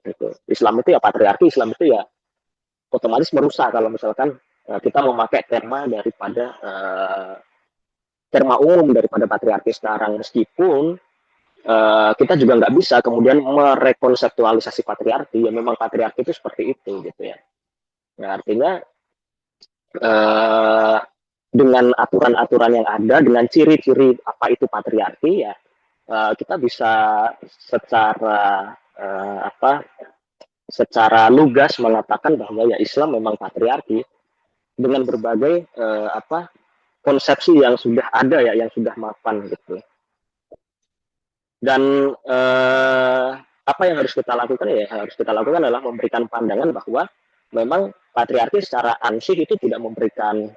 Gitu. Islam itu ya patriarki, Islam itu ya otomatis merusak kalau misalkan kita memakai terma umum daripada patriarki sekarang, meskipun kita juga nggak bisa kemudian merekonseptualisasi patriarki, ya memang patriarki itu seperti itu gitu ya. Nah, artinya dengan aturan-aturan yang ada, dengan ciri-ciri apa itu patriarki, ya kita bisa secara lugas mengatakan bahwa ya Islam memang patriarki dengan berbagai konsepsi yang sudah ada ya, yang sudah mapan gitu. Dan apa yang harus kita lakukan ya, harus kita lakukan adalah memberikan pandangan bahwa memang patriarki secara ansih itu tidak memberikan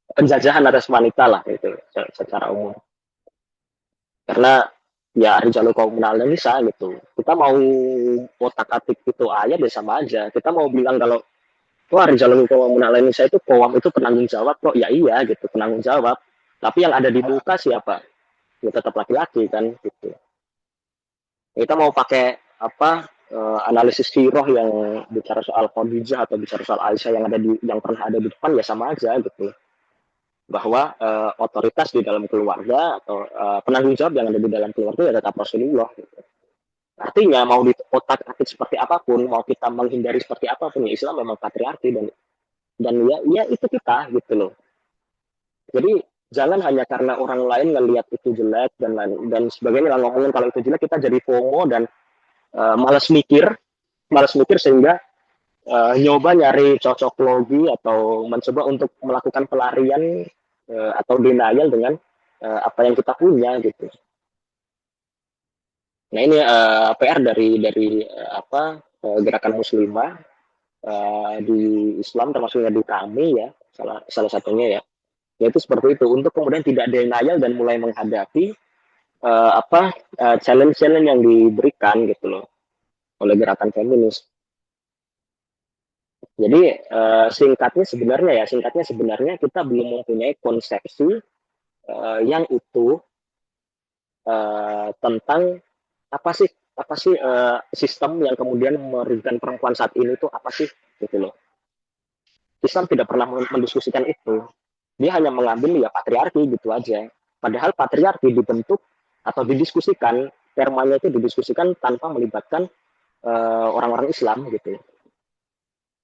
penjajahan atas wanita lah gitu secara umum. Karena ya rijalul qawwamuna 'alan nisa gitu. Kita mau otak-atik itu ayat ya sama aja. Kita mau bilang kalau wah rijalul qawwamuna 'alan nisa itu qawwam itu penanggung jawab kok, ya iya gitu, penanggung jawab. Tapi yang ada di muka siapa? Ya tetap laki-laki kan gitu. Kita mau pakai analisis sirah yang bicara soal Khadijah atau bicara soal Aisyah yang pernah ada di depan ya sama aja gitu. Bahwa otoritas di dalam keluarga atau penanggung jawab yang ada di dalam keluarga ya tetap Rasulullah gitu. Artinya mau di otak-atik seperti apapun, mau kita menghindari seperti apapun, ya Islam memang patriarki dan ya itu kita gitu loh. Jadi jangan hanya karena orang lain ngelihat itu jelek dan sebagainya ngomongin kalau itu jelek, kita jadi FOMO dan malas mikir sehingga nyoba nyari cocok logi atau mencoba untuk melakukan pelarian atau denial dengan apa yang kita punya gitu. Nah ini PR dari gerakan muslimah di Islam, termasuknya di kami ya, salah satunya ya, yaitu seperti itu, untuk kemudian tidak denial dan mulai menghadapi challenge-challenge yang diberikan gitu loh oleh gerakan feminis. Jadi singkatnya sebenarnya kita belum mempunyai konsepsi yang utuh tentang apa sih sistem yang kemudian merugikan perempuan saat ini itu apa sih gitu loh. Islam tidak pernah mendiskusikan itu. Dia hanya mengambil ya patriarki gitu aja. Padahal patriarki dibentuk atau didiskusikan, termanya itu didiskusikan tanpa melibatkan orang-orang Islam gitu.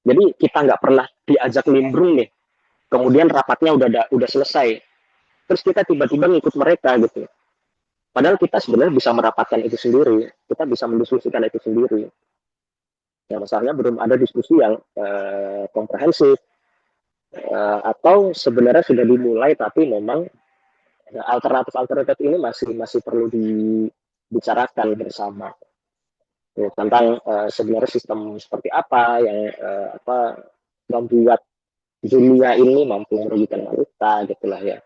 Jadi kita nggak pernah diajak nimbrung nih. Kemudian rapatnya udah selesai. Terus kita tiba-tiba ngikut mereka gitu. Padahal kita sebenarnya bisa merapatkan itu sendiri. Kita bisa mendiskusikan itu sendiri. Ya masalahnya belum ada diskusi yang komprehensif. Atau sebenarnya sudah dimulai tapi memang alternatif ini masih perlu dibicarakan bersama tentang sebenarnya sistem seperti apa yang membuat dunia ini mampu merugikan wanita gitulah ya,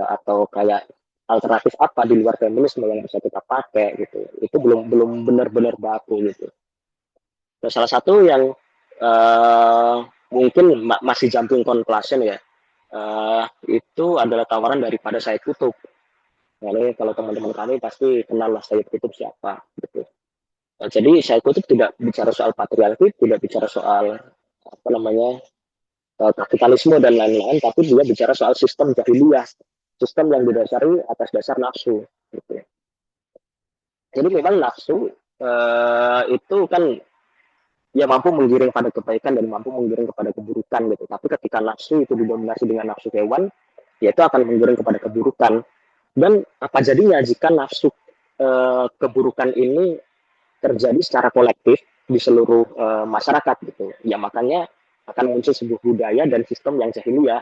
atau kayak alternatif apa di luar feminisme yang bisa kita pakai gitu. Itu belum benar-benar baku gitu. Nah, salah satu yang mungkin masih jumping conclusion ya, itu adalah tawaran daripada Sayyid Qutb. Nah, ini kalau teman-teman kami pasti kenal lah Sayyid Qutb siapa gitu. Nah, jadi Sayyid Qutb tidak bicara soal patriarki, tidak bicara soal kapitalisme dan lain-lain, tapi juga bicara soal sistem jahiliyah, sistem yang didasari atas dasar nafsu gitu. Jadi memang nafsu itu kan ya mampu menggiring pada kebaikan dan mampu menggiring kepada keburukan gitu. Tapi ketika nafsu itu didominasi dengan nafsu hewan, ya itu akan menggiring kepada keburukan. Dan apa jadinya jika nafsu keburukan ini terjadi secara kolektif di seluruh masyarakat gitu? Ya makanya akan muncul sebuah budaya dan sistem yang jahiliyah,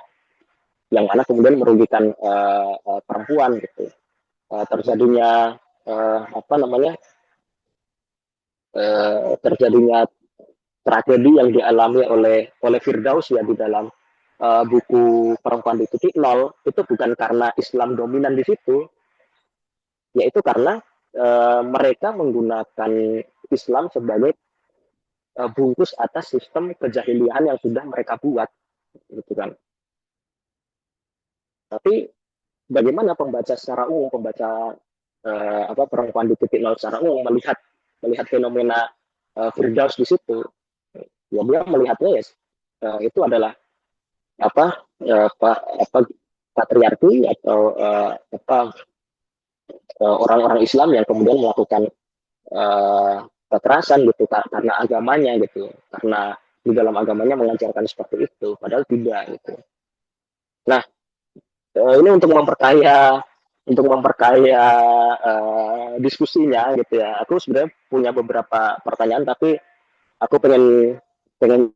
yang mana kemudian merugikan perempuan gitu. Terjadinya tragedi yang dialami oleh Firdaus ya di dalam buku Perempuan di Titik Nol, itu bukan karena Islam dominan di situ, yaitu karena mereka menggunakan Islam sebagai bungkus atas sistem kejahiliahan yang sudah mereka buat gitu kan. Tapi bagaimana pembaca secara umum, pembaca perempuan di titik nol secara umum melihat fenomena Firdaus di situ? Ya dia melihatnya ya itu adalah patriarki atau orang-orang Islam yang kemudian melakukan kekerasan gitu karena agamanya gitu, karena di dalam agamanya mengajarkan seperti itu, padahal tidak gitu. Nah, ini untuk memperkaya diskusinya gitu ya. Aku sebenarnya punya beberapa pertanyaan, tapi aku pengen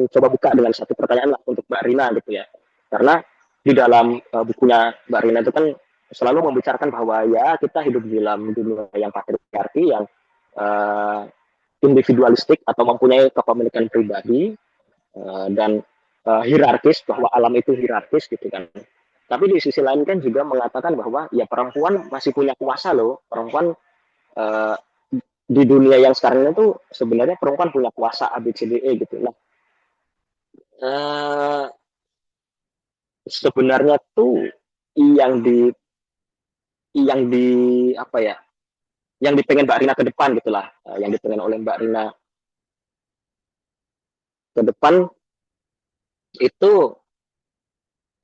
coba buka dengan satu pertanyaan lah untuk Mbak Rina gitu ya. Karena di dalam bukunya Mbak Rina itu kan selalu membicarakan bahwa ya kita hidup di dalam dunia yang patriarki, yang individualistik atau mempunyai kepemilikan pribadi dan hierarkis, bahwa alam itu hierarkis gitu kan. Tapi di sisi lain kan juga mengatakan bahwa ya perempuan masih punya kuasa loh. Perempuan di dunia yang sekarang itu sebenarnya perempuan punya kuasa ABCDE gitu. Nah, sebenarnya tuh yang dipengen Mbak Rina ke depan gitulah, yang dipengen oleh Mbak Rina ke depan itu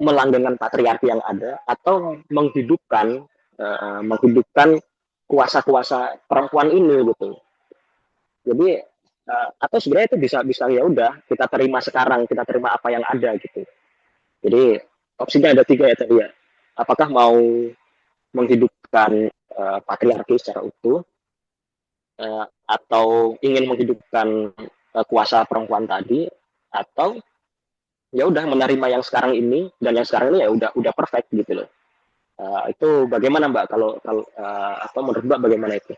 melanggengkan patriarki yang ada atau menghidupkan kuasa-kuasa perempuan ini gitu. Jadi atau sebenarnya itu bisa ya udah kita terima sekarang, kita terima apa yang ada gitu. Jadi opsinya ada 3 ya tadi ya. Apakah mau menghidupkan patriarki secara utuh, atau ingin menghidupkan kuasa perempuan tadi, atau ya udah menerima yang sekarang ini, dan yang sekarang ini ya udah perfect gitu loh. Itu bagaimana Mbak, kalau menurut Mbak bagaimana itu?